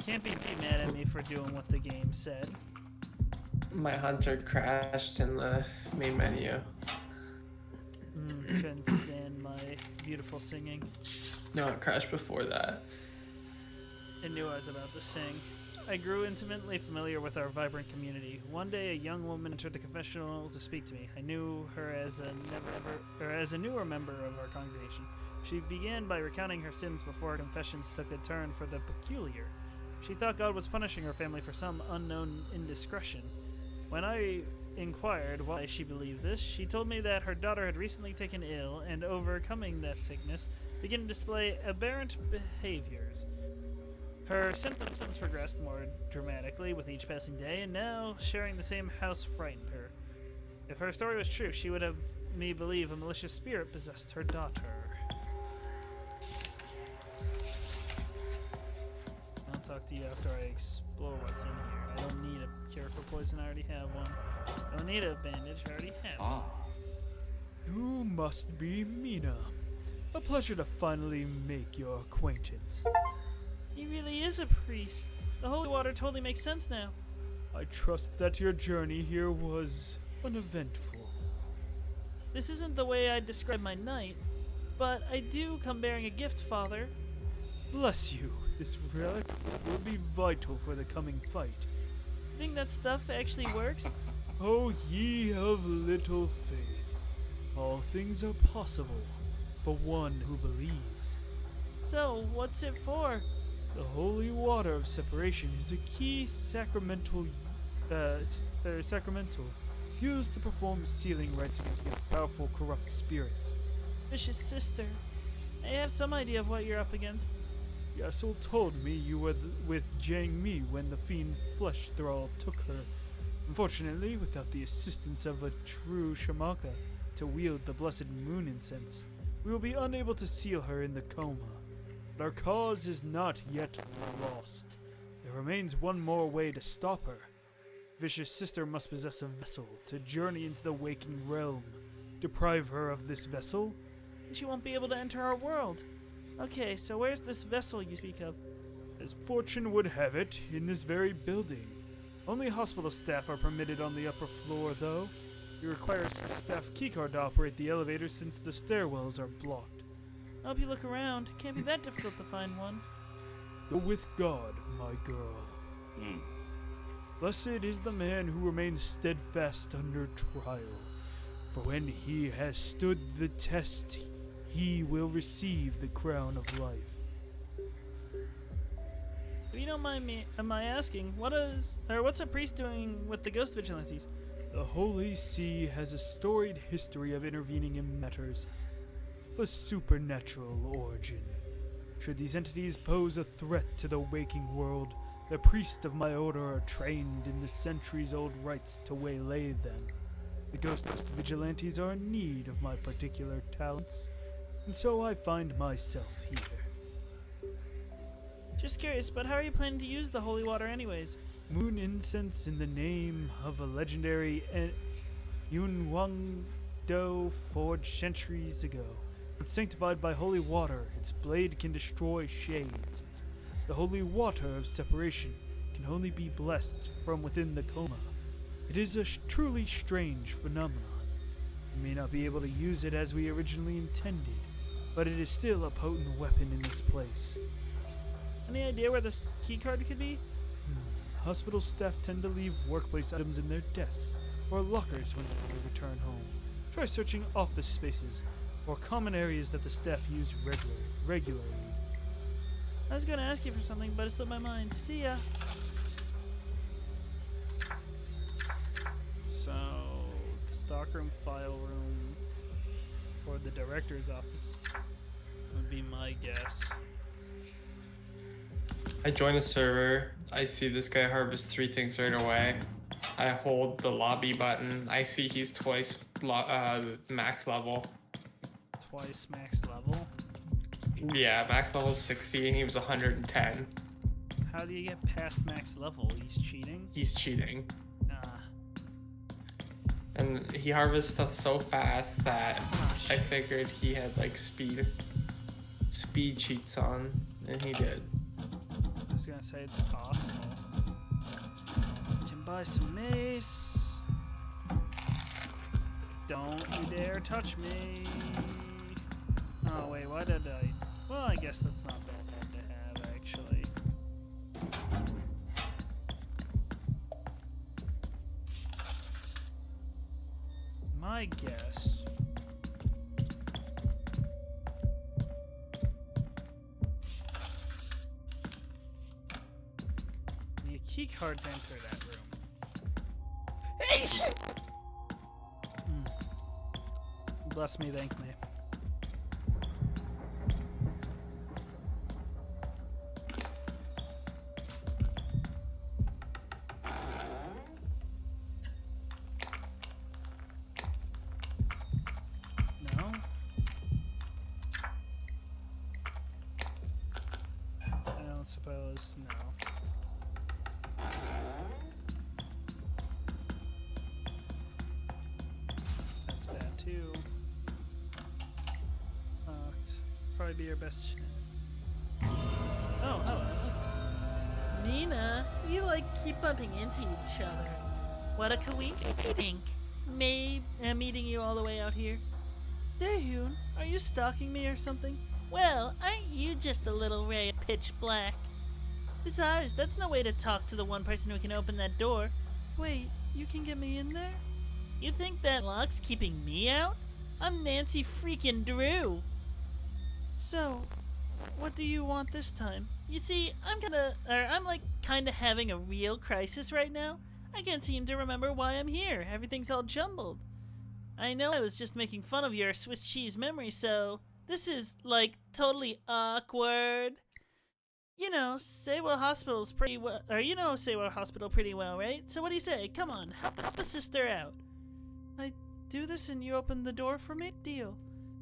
Can't be mad at me for doing what the game said. My Hunter crashed in the main menu. Couldn't stand my beautiful singing. No, it crashed before that. I knew I was about to sing. I grew intimately familiar with our vibrant community. One day, a young woman entered the confessional to speak to me. I knew her as a newer member of our congregation. She began by recounting her sins before her confessions took a turn for the peculiar. She thought God was punishing her family for some unknown indiscretion. When I inquired why she believed this, she told me that her daughter had recently taken ill and, overcoming that sickness, began to display aberrant behaviors. Her symptoms progressed more dramatically with each passing day, and now sharing the same house frightened her. If her story was true, she would have me believe a malicious spirit possessed her daughter. I'll talk to you after I explore what's in here. I don't need a cure for poison, I already have one. I don't need a bandage, I already have one. You must be Mina. A pleasure to finally make your acquaintance. He really is a priest. The holy water totally makes sense now. I trust that your journey here was uneventful. This isn't the way I'd describe my night, but I do come bearing a gift, Father. Bless you. This relic will be vital for the coming fight. You think that stuff actually works? O ye of little faith, all things are possible for one who believes. So, what's it for? The holy water of separation is a key sacramental used to perform sealing rites against powerful corrupt spirits. Vicious sister. I have some idea of what you're up against. Yasol told me you were with Jiang Mi when the fiend flesh thrall took her. Unfortunately, without the assistance of a true shamaka to wield the blessed moon incense, we will be unable to seal her in the coma. But our cause is not yet lost. There remains one more way to stop her. Vicious sister must possess a vessel to journey into the waking realm. Deprive her of this vessel, And she won't be able to enter our world. Okay, so where's this vessel you speak of? as fortune would have it, in this very building. Only hospital staff are permitted on the upper floor, though. You require a staff keycard to operate the elevator since the stairwells are blocked. I hope you look around. Can't be that difficult to find one. Go with God, my girl. Blessed is the man who remains steadfast under trial, for when he has stood the test, he will receive the crown of life. If you don't mind me, am I asking, what's a priest doing with the ghost vigilantes? The Holy See has a storied history of intervening in matters of a supernatural origin. Should these entities pose a threat to the waking world, the priests of my order are trained in the centuries-old rites to waylay them. The ghost vigilantes are in need of my particular talents, and so I find myself here. Just curious, but how are you planning to use the holy water anyways? Moon incense in the name of a legendary Yun Wang Do forged centuries ago. When sanctified by holy water, its blade can destroy shades. The holy water of separation can only be blessed from within the coma. It is a truly strange phenomenon. We may not be able to use it as we originally intended, but it is still a potent weapon in this place. Any idea where this keycard could be? Hospital staff tend to leave workplace items in their desks or lockers when they return home. Try searching office spaces or common areas that the staff use regularly. I was gonna ask you for something, but it slipped my mind. See ya. So, the stockroom file room or the director's office would be my guess. I join a server. I see this guy harvest 3 things right away. I hold the lobby button. I see he's twice max level. Twice max level. Yeah, max level is 60 and he was 110. How do you get past max level? He's cheating? He's cheating. Ah. And he harvests stuff so fast that Gosh. I figured he had like speed cheats on, and he did. I was gonna say it's possible. Can buy some mace. Don't you dare touch me. Oh wait, why did I? Well, I guess that's not that bad to have actually. My guess. Need a key card to enter that room. Bless me, thank me. No? I don't suppose, no. That's bad too. Probably be your best chance. Oh, hello. Nina, we keep bumping into each other. What a coinky-dink. Meeting you all the way out here. Daehyun, are you stalking me or something? Well, aren't you just a little ray of pitch black? Besides, that's no way to talk to the one person who can open that door. Wait, you can get me in there? You think that lock's keeping me out? I'm Nancy freaking Drew. So, what do you want this time? You see, I'm kinda having a real crisis right now. I can't seem to remember why I'm here. Everything's all jumbled. I know I was just making fun of your Swiss cheese memory, so this is, like, totally awkward. You know Saywell Hospital's pretty well, or you know Saywell Hospital pretty well, right? So what do you say? Come on, help us a sister out. I do this and you open the door for me? Deal.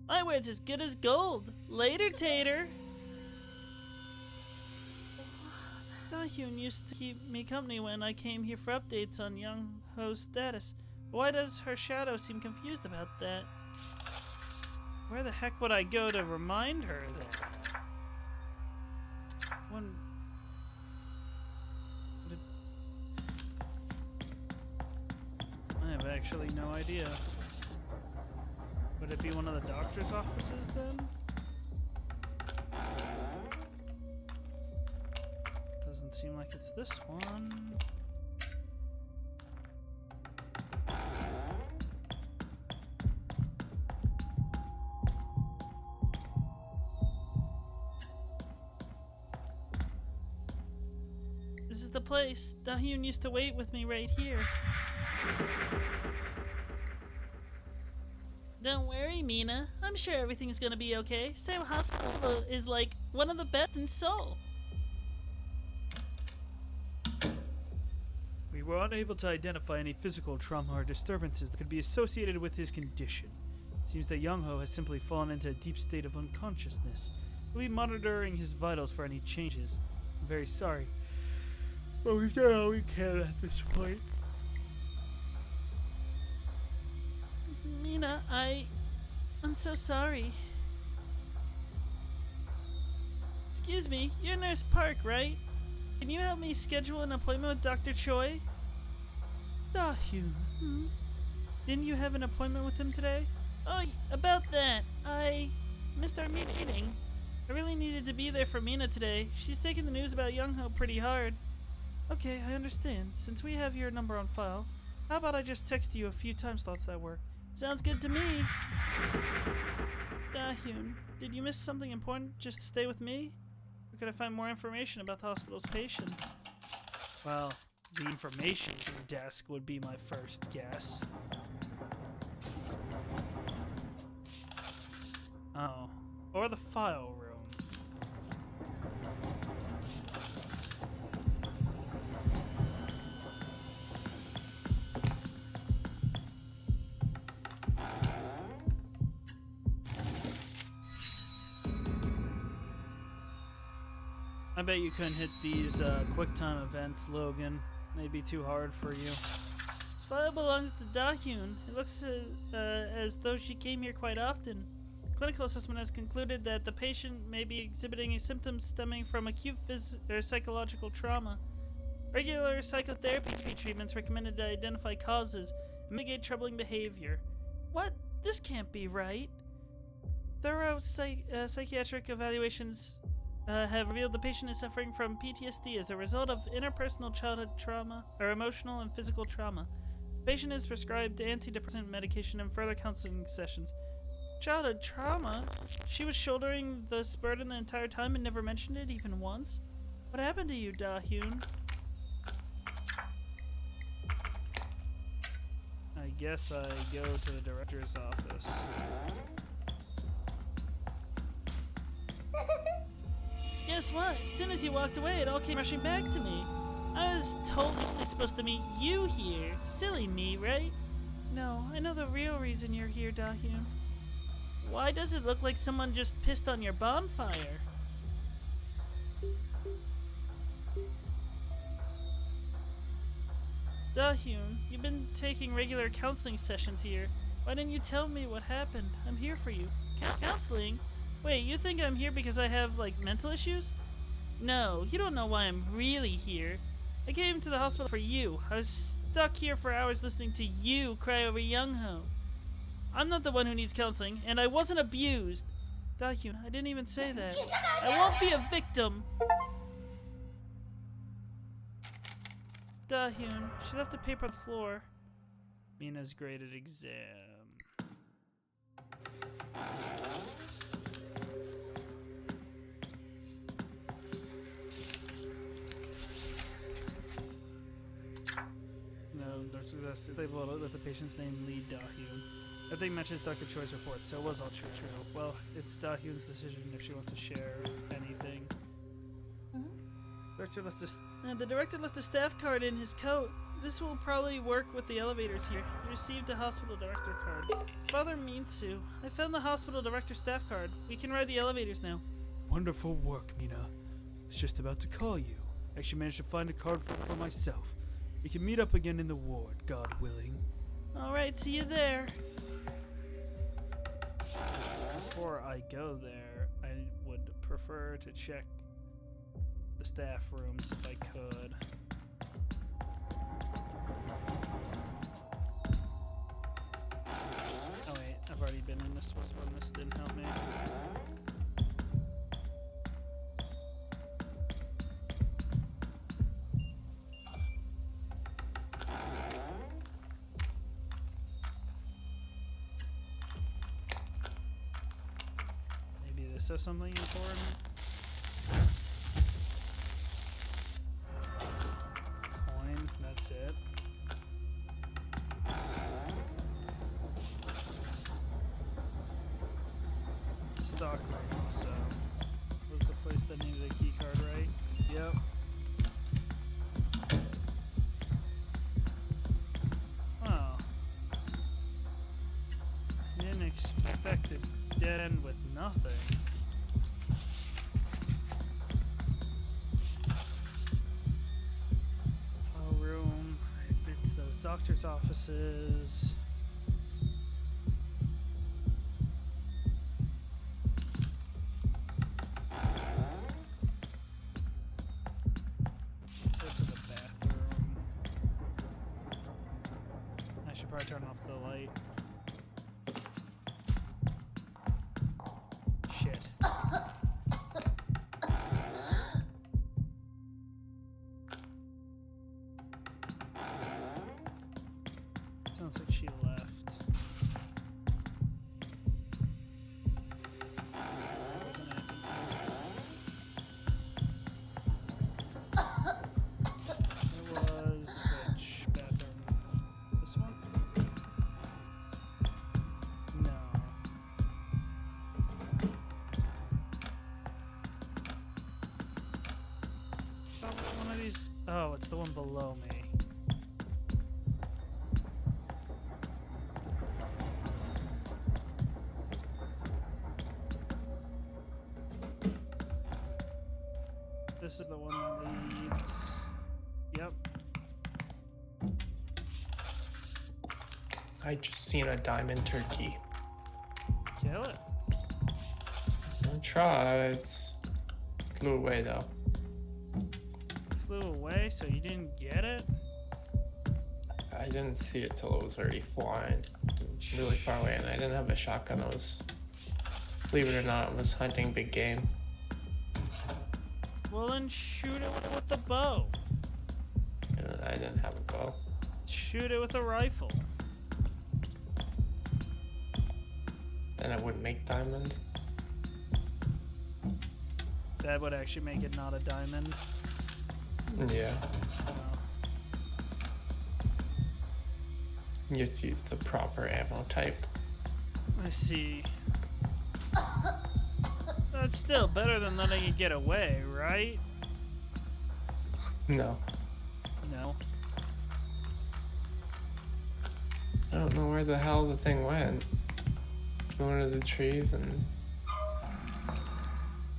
My word's as good as gold. Later, Tater. Dahyun used to keep me company when I came here for updates on Young Ho's status. Why does her shadow seem confused about that? Where the heck would I go to remind her that? I have actually no idea. Would it be one of the doctor's offices then? Doesn't seem like it's this one. This is the place. Dahyun used to wait with me right here. Don't worry, Mina. I'm sure everything's gonna be okay. Saywell Hospital is like one of the best in Seoul. We were unable to identify any physical trauma or disturbances that could be associated with his condition. It seems that Young Ho has simply fallen into a deep state of unconsciousness. We'll be monitoring his vitals for any changes. I'm very sorry, but we've done all we can at this point. Mina, I'm so sorry. Excuse me, you're Nurse Park, right? Can you help me schedule an appointment with Dr. Choi? Dahyun, Didn't you have an appointment with him today? Oh, about that. I missed our meeting. I really needed to be there for Mina today. She's taking the news about Young Ho pretty hard. Okay, I understand. Since we have your number on file, how about I just text you a few time slots that work? Sounds good to me. Dahyun, did you miss something important? Just stay with me? Or could I find more information about the hospital's patients? well, the information desk would be my first guess. Oh, or the file room. I bet you couldn't hit these QuickTime events, Logan. They'd be too hard for you. This file belongs to Dahyun. It looks as though she came here quite often. Clinical assessment has concluded that the patient may be exhibiting symptoms stemming from acute psychological trauma. Regular psychotherapy treatments recommended to identify causes and mitigate troubling behavior. What? This can't be right. Thorough psychiatric evaluations have revealed the patient is suffering from PTSD as a result of interpersonal childhood trauma or emotional and physical trauma. The patient is prescribed antidepressant medication and further counseling sessions. Childhood trauma? She was shouldering this burden the entire time and never mentioned it even once? What happened to you, Dahyun? I guess I go to the director's office. Guess what? As soon as you walked away, it all came rushing back to me. I was totally supposed to meet you here. Silly me, right? No, I know the real reason you're here, Dahyun. Why does it look like someone just pissed on your bonfire? Dahyun, you've been taking regular counseling sessions here. Why didn't you tell me what happened? I'm here for you. Counseling? Wait, you think I'm here because I have, like, mental issues? No, you don't know why I'm really here. I came to the hospital for you. I was stuck here for hours listening to you cry over Young Ho. I'm not the one who needs counseling, and I wasn't abused. Dahyun, I didn't even say that. I won't be a victim. Dahyun. She left a paper on the floor. Mina's graded exam. No, it's labeled with the patient's name, Lee Dahyun. Everything matches Dr. Choi's report, so it was all true. Well, it's Dahyun's decision if she wants to share anything. The director left a staff card in his coat. This will probably work with the elevators here. He received a hospital director card. Father Mintsu, I found the hospital director staff card. We can ride the elevators now. Wonderful work, Mina. I was just about to call you. I actually managed to find a card for myself. We can meet up again in the ward, God willing. Alright, see you there. Before I go there, I would prefer to check the staff rooms if I could. Oh wait, I've already been in this one. This didn't help me. Maybe this says something important. Coin, that's it. Stock room also. Was the place that needed a key card, right? Yep. Well, I didn't expect a dead end with nothing. File room, those doctor's offices. Let's head to the bathroom. I should probably turn off the light. Shit. Sounds like she left. Wasn't anything there. It was which bathroom? This one? No. One of these. Oh, it's the one below me. This is the one that leads. Yep. I just seen a diamond turkey. Kill it. I tried. Flew away though. Flew away, so you didn't get it? I didn't see it till it was already flying really far away, and I didn't have a shotgun. I was, believe it or not, I was hunting big game. Well, then shoot it with the bow. And I didn't have a bow. Shoot it with a rifle. Then I wouldn't make diamond. That would actually make it not a diamond. Yeah. Oh. You have to use the proper ammo type. I see. That's still better than letting it get away, right? No. No. I don't know where the hell the thing went. It's going to the trees and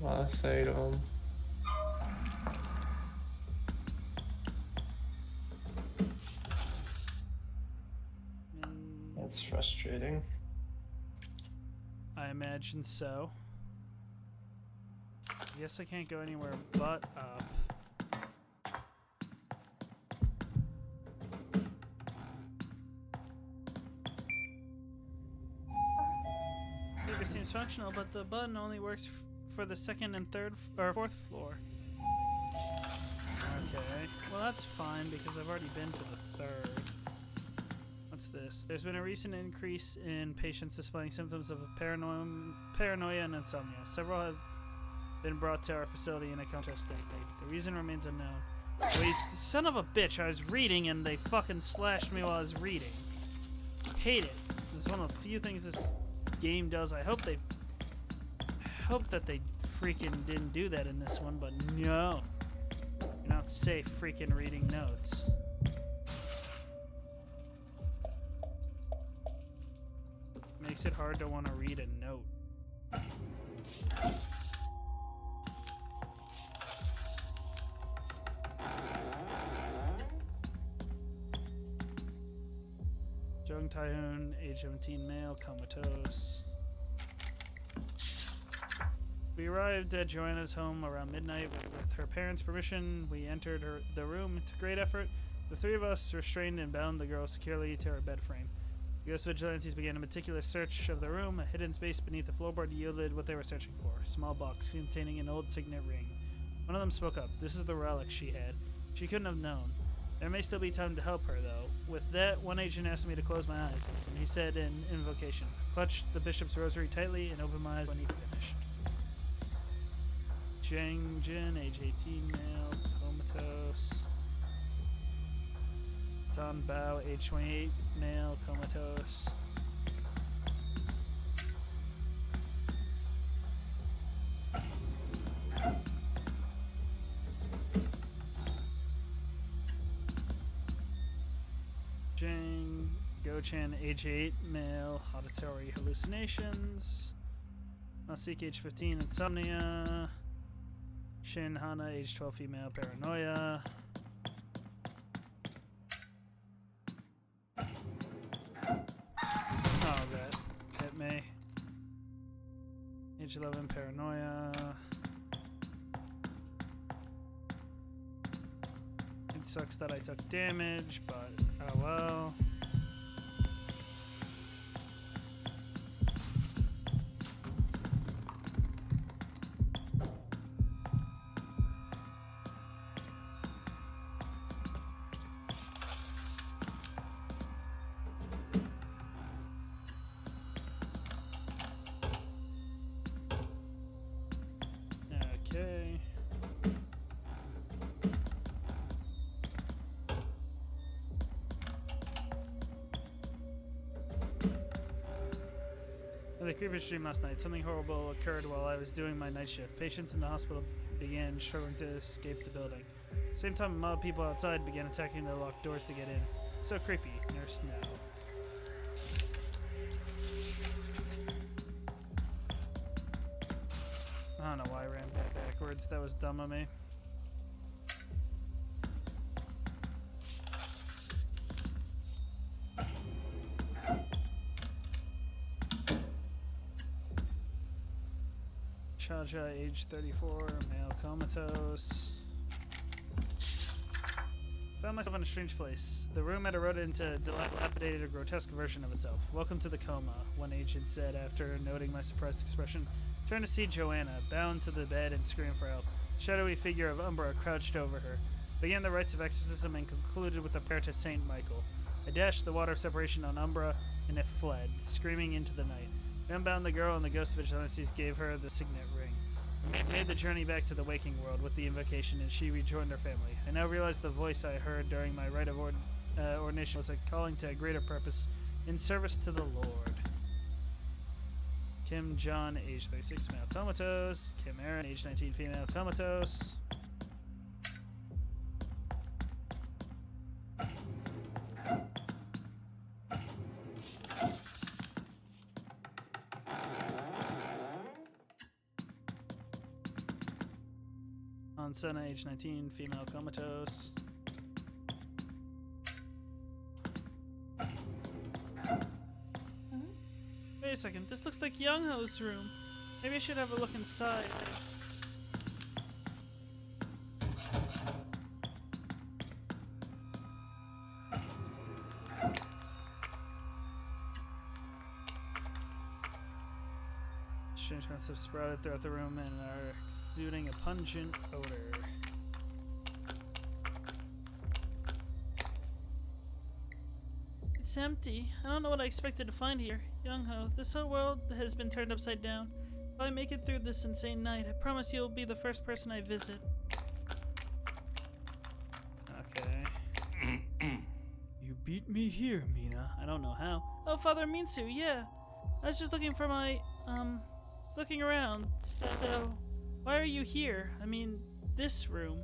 lost sight of them. That's frustrating. I imagine so. I guess I can't go anywhere but up. Lever seems functional, but the button only works for the second and third or fourth floor. Okay. Well, that's fine because I've already been to the third. What's this? There's been a recent increase in patients displaying symptoms of paranoia and insomnia. Several have been brought to our facility in a comatose state. The reason remains unknown. Wait, son of a bitch! I was reading and they fucking slashed me while I was reading. Hate it. It's one of the few things this game does. I hope that they freaking didn't do that in this one, but no. You're not safe freaking reading notes. Makes it hard to want to read a note. Jung Taehoon, age 17 male, comatose. We arrived at Joanna's home around midnight. With her parents' permission, we entered the room. To great effort, the three of us restrained and bound the girl securely to her bed frame. The ghost vigilantes began a meticulous search of the room. A hidden space beneath the floorboard yielded what they were searching for, a small box containing an old signet ring. One of them spoke up. This is the relic she had. She couldn't have known. There may still be time to help her, though. With that, one agent asked me to close my eyes, and he said in invocation. I clutched the bishop's rosary tightly and opened my eyes when he finished. Jang Jin, age 18, male, comatose. Tan Bao, age 28, male, comatose. Jang Go-chan, age 8, male, auditory hallucinations. Masik, age 15, insomnia. Shin Hana, age 12, female, paranoia. Oh, that hit me. Age 11, paranoia. It sucks that I took damage, but oh well. Okay. In the creepy stream last night, something horrible occurred while I was doing my night shift. Patients in the hospital began struggling to escape the building. At the same time, a mob of people outside began attacking the locked doors to get in. So creepy. Nurse now. I don't know why I ran backwards. That was dumb of me. Chaja, age 34, male, comatose. Found myself in a strange place. The room had eroded into a dilapidated or grotesque version of itself. Welcome to the Coma, one agent said after noting my surprised expression. Turned to see Joanna, bound to the bed and screaming for help. The shadowy figure of Umbra crouched over her. Began the rites of exorcism and concluded with a prayer to Saint Michael. I dashed the water of separation on Umbra, and it fled, screaming into the night. I unbound the girl, and the ghost vigilantes gave her the signet ring. I made the journey back to the waking world with the invocation, and she rejoined her family. I now realized the voice I heard during my rite of ordination was a calling to a greater purpose in service to the Lord. Kim John, age 36, male, comatose. Kim Aaron, age 19, female, comatose. Ansana, age 19, female, comatose. Wait a second, this looks like Young Ho's room. Maybe I should have a look inside. Strange plants have sprouted throughout the room and are exuding a pungent odor. It's empty. I don't know what I expected to find here. Young-ho, this whole world has been turned upside down. If I make it through this insane night, I promise you'll be the first person I visit. Okay. You beat me here, Mina. I don't know how. Oh, Father Minsu, yeah. I was just looking for my, was looking around. So, why are you here? I mean, this room.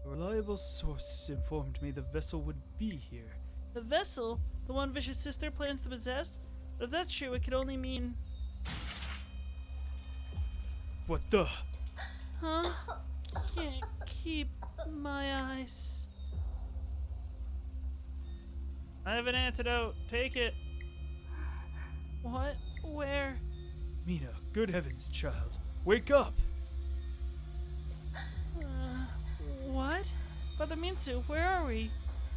A reliable source informed me the vessel would be here. The vessel? The one Vicious Sister plans to possess? But if that's true, it could only mean... What the? Huh? Can't keep my eyes. I have an antidote. Take it. What? Where? Mina, good heavens, child. Wake up! What? Father Minsu, where are we?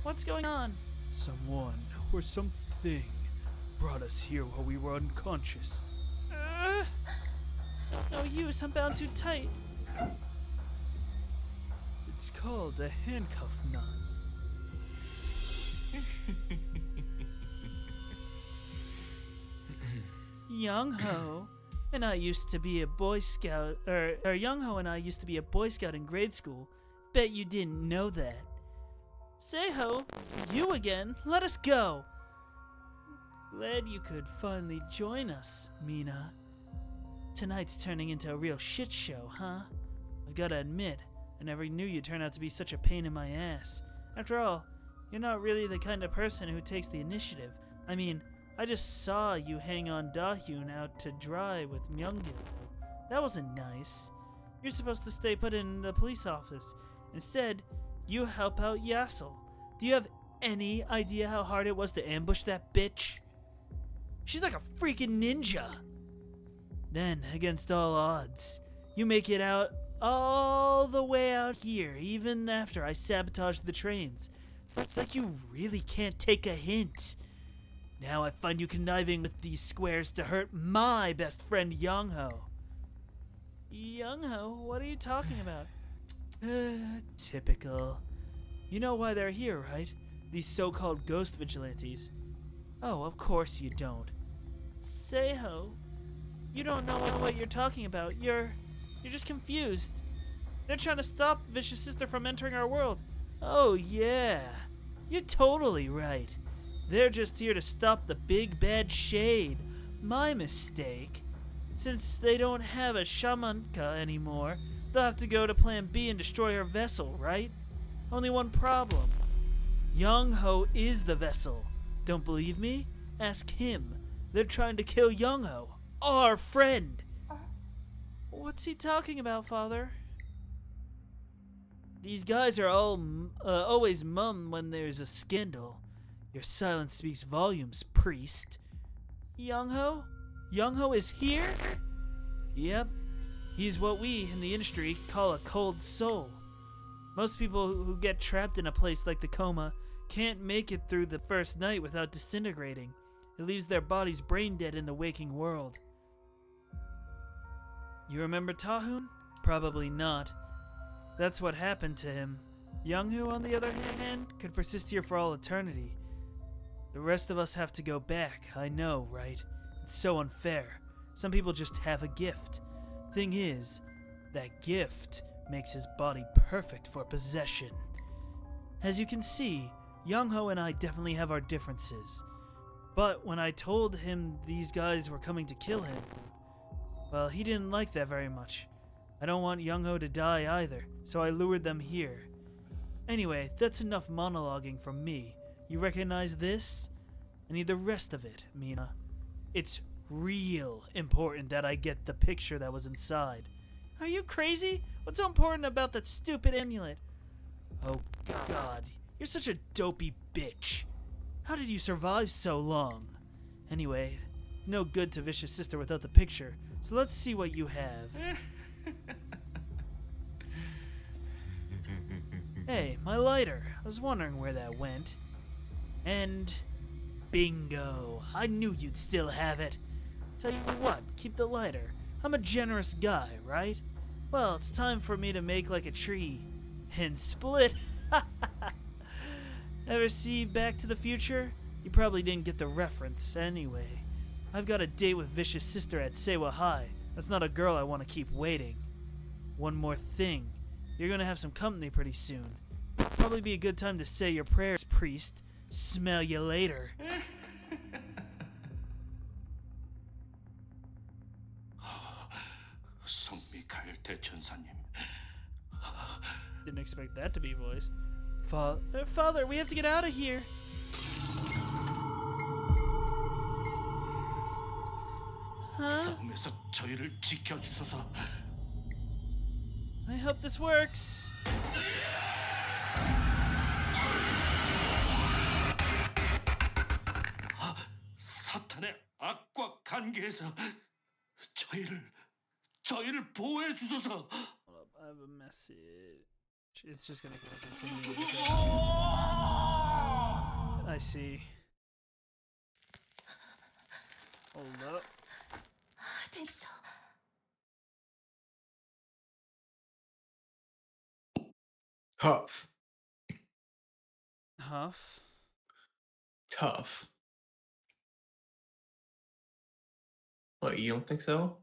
What's going on? Someone or something brought us here while we were unconscious. It's no use. I'm bound too tight. It's called a handcuff knot. Young-ho and I used to be a Boy Scout, or Young-ho and I used to be a Boy Scout in grade school. Bet you didn't know that. Say-ho, you again? Let us go. Glad you could finally join us, Mina. Tonight's turning into a real shit show, huh? I've gotta admit, I never knew you'd turn out to be such a pain in my ass. After all, you're not really the kind of person who takes the initiative. I mean, I just saw you hang on Dahyun out to dry with Myungil. That wasn't nice. You're supposed to stay put in the police office. Instead, you help out Yasel. Do you have any idea how hard it was to ambush that bitch? She's like a freaking ninja. Then, against all odds, you make it out all the way out here, even after I sabotaged the trains. It's like you really can't take a hint. Now I find you conniving with these squares to hurt my best friend Young-ho. Young-ho? What are you talking about? Typical. You know why they're here, right? These so-called ghost vigilantes. Oh, of course you don't. Say-ho, you don't know what you're talking about. You're just confused. They're trying to stop Vicious Sister from entering our world. Oh, yeah. You're totally right. They're just here to stop the big bad shade. My mistake. Since they don't have a shamanka anymore, they'll have to go to Plan B and destroy her vessel, right? Only one problem. Young-ho is the vessel. Don't believe me? Ask him. They're trying to kill Young-ho, our friend. What's he talking about, Father? These guys are all always mum when there's a scandal. Your silence speaks volumes, priest. Young-ho? Young-ho is here? Yep. He's what we, in the industry, call a cold soul. Most people who get trapped in a place like the Coma can't make it through the first night without disintegrating. It leaves their bodies brain dead in the waking world. You remember Tahun? Probably not. That's what happened to him. Young-ho, on the other hand, could persist here for all eternity. The rest of us have to go back, I know, right? It's so unfair. Some people just have a gift. Thing is, that gift makes his body perfect for possession. As you can see, Young-ho and I definitely have our differences. But when I told him these guys were coming to kill him, well, he didn't like that very much. I don't want Young-ho to die either, so I lured them here. Anyway, that's enough monologuing from me. You recognize this? I need the rest of it, Mina. It's real important that I get the picture that was inside. Are you crazy? What's so important about that stupid amulet? Oh God, you're such a dopey bitch. How did you survive so long? Anyway, it's no good to Vicious Sister without the picture, so let's see what you have. Hey, my lighter. I was wondering where that went. And bingo. I knew you'd still have it. Tell you what, keep the lighter. I'm a generous guy, right? Well, it's time for me to make like a tree. And split. Ever see Back to the Future? You probably didn't get the reference. Anyway, I've got a date with Vicious Sister at Seiwa High. That's not a girl I want to keep waiting. One more thing. You're gonna have some company pretty soon. Probably be a good time to say your prayers, priest. Smell you later. 성미카엘 대천사님. Didn't expect that to be voiced. Father, we have to get out of here. Huh? 싸움에서 저희를 지켜주소서. I hope this works. 사탄의 악과 관계에서 저희를 보호해 주소서. Hold up, I have a message. It's just gonna continue. I see. Hold up. 됐어. Huff. Huff. Tough. What, you don't think so?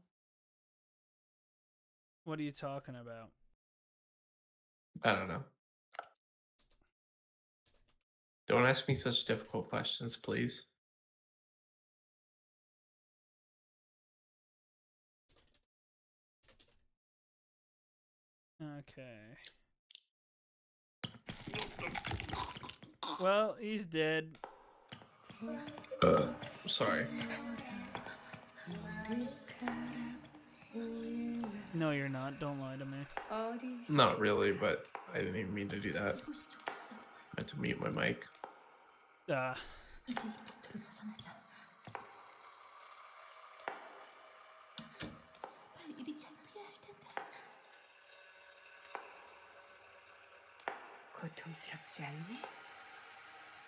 What are you talking about? I don't know. Don't ask me such difficult questions, please. Okay. Well, he's dead. Sorry. No, you're not. Don't lie to me. 어디 Not really, but I didn't even mean to do that. 이곳이 좋겠어. I meant to mute my mic. Ah. 이제 이 복도를 벗어나자. 제발 일이 잘 풀려야 할 텐데. 고통스럽지 않니?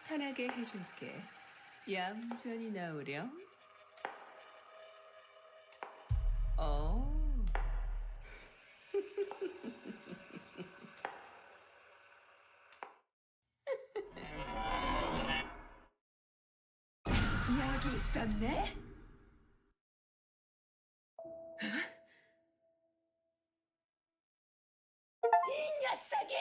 편하게 해줄게. 얌전히 나오렴. 여기 있었네? 이 녀석이!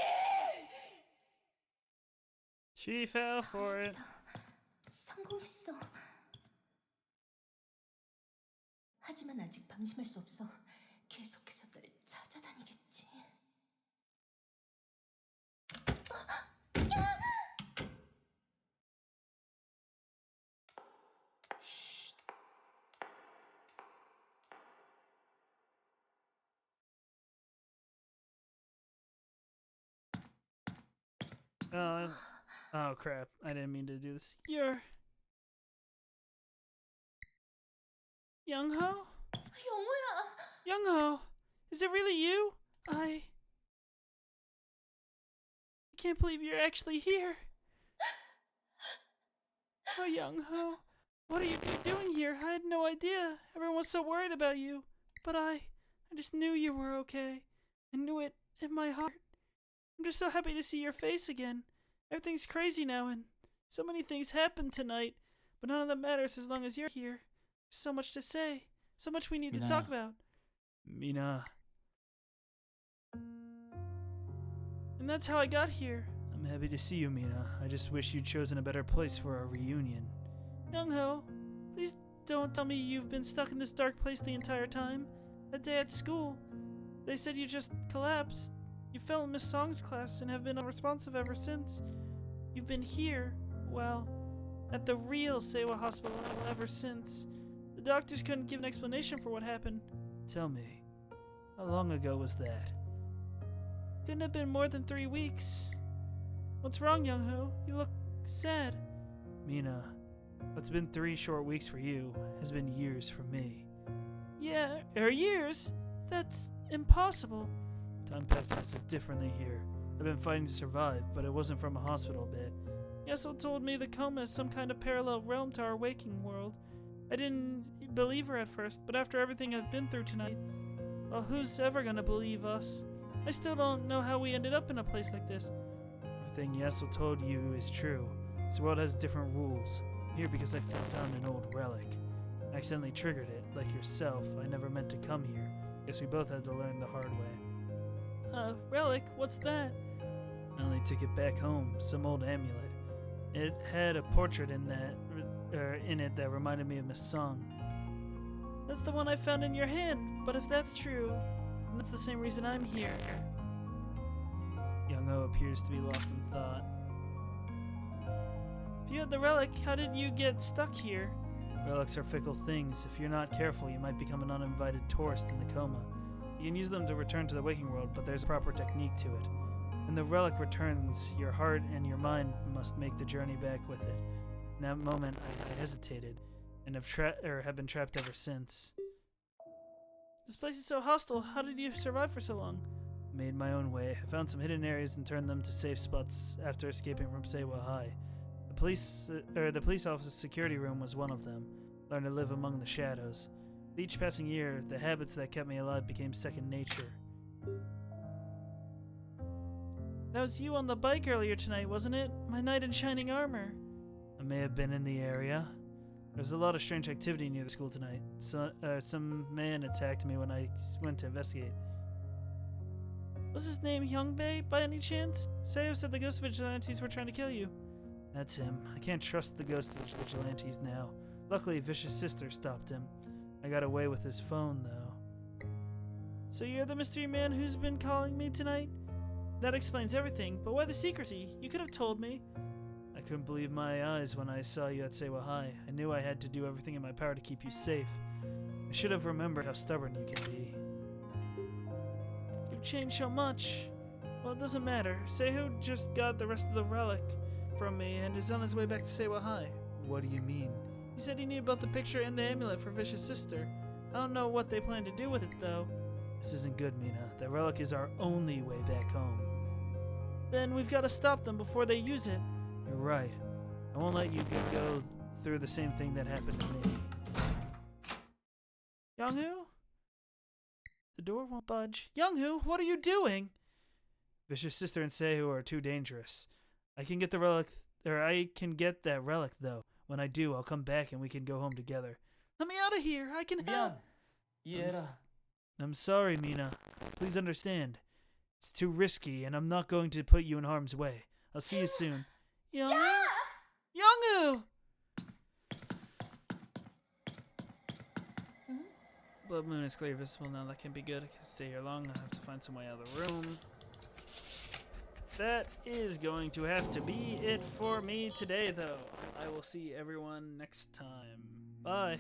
She fell for it. 성공했어. 하지만 아직 방심할 수 없어. 계속해서 널 찾아다니겠지. Oh crap. I didn't mean to do this. You're Young-ho? 영호야. Young-ho, is it really you? I can't believe you're actually here. Oh, Young-ho, what are you doing here? I had no idea. Everyone was so worried about you. But I just knew you were okay. I knew it in my heart. I'm just so happy to see your face again. Everything's crazy now, and so many things happened tonight. But none of them matters as long as you're here. There's so much to say. So much we need to talk about. Mina. And that's how I got here. I'm happy to see you, Mina. I just wish you'd chosen a better place for our reunion. Young-ho, please don't tell me you've been stuck in this dark place the entire time. That day at school, they said you just collapsed. You fell in Miss Song's class and have been unresponsive ever since. You've been here, well, at the real Seiwa Hospital ever since. The doctors couldn't give an explanation for what happened. Tell me, how long ago was that? Couldn't have been more than 3 weeks. What's wrong, Young-ho? You look sad. Mina, what's been 3 short weeks for you has been years for me. Yeah, years? That's impossible. Time passes differently here. I've been fighting to survive, but it wasn't from a hospital bed. Yeso told me the coma is some kind of parallel realm to our waking world. I didn't believe her at first, but after everything I've been through tonight, well, who's ever gonna believe us? I still don't know how we ended up in a place like this. Everything Yeso told you is true. This world has different rules. here because I found an old relic. I accidentally triggered it, like yourself. I never meant to come here. Guess we both had to learn the hard way. Relic? What's that? I only took it back home, some old amulet. It had a portrait in it that reminded me of Miss Song. That's the one I found in your hand, but if that's true, then that's the same reason I'm here. Young-O appears to be lost in thought. If you had the relic, how did you get stuck here? Relics are fickle things. If you're not careful, you might become an uninvited tourist in the Coma. You can use them to return to the waking world, but there's a proper technique to it. When the relic returns, your heart and your mind must make the journey back with it. In that moment, I hesitated, and have been trapped ever since. This place is so hostile. How did you survive for so long? I made my own way. I found some hidden areas and turned them to safe spots after escaping from Seiwa High. The police officer's security room was one of them. Learned to live among the shadows. With each passing year, the habits that kept me alive became second nature. That was you on the bike earlier tonight, wasn't it? My knight in shining armor. I may have been in the area. There was a lot of strange activity near the school tonight. Some man attacked me when I went to investigate. Was his name Hyungbei by any chance? Seiyu said the ghost vigilantes were trying to kill you. That's him. I can't trust the ghost vigilantes now. Luckily, Vicious Sister stopped him. I got away with his phone, though. So you're the mystery man who's been calling me tonight? That explains everything, but why the secrecy? You could have told me. I couldn't believe my eyes when I saw you at Seiwa High. I knew I had to do everything in my power to keep you safe. I should have remembered how stubborn you can be. You've changed so much. Well, it doesn't matter. Seiyu just got the rest of the relic from me and is on his way back to Seiwa High. What do you mean? He said he knew about the picture and the amulet for Vicious Sister. I don't know what they plan to do with it, though. This isn't good, Mina. The relic is our only way back home. Then we've got to stop them before they use it. You're right. I won't let you go through the same thing that happened to me. Young-Hoo? The door won't budge. Young-Hoo, what are you doing? Vicious Sister and Seiyu are too dangerous. I can get that relic, though. When I do, I'll come back and we can go home together. Let me out of here. I can help. I'm sorry, Mina. Please understand. It's too risky, and I'm not going to put you in harm's way. I'll see you soon. Young-Hoo? Young-Hoo! Blood moon is clearly visible now. That can be good. I can stay here long. I'll have to find some way out of the room. That is going to have to be it for me today, though. I will see everyone next time. Bye.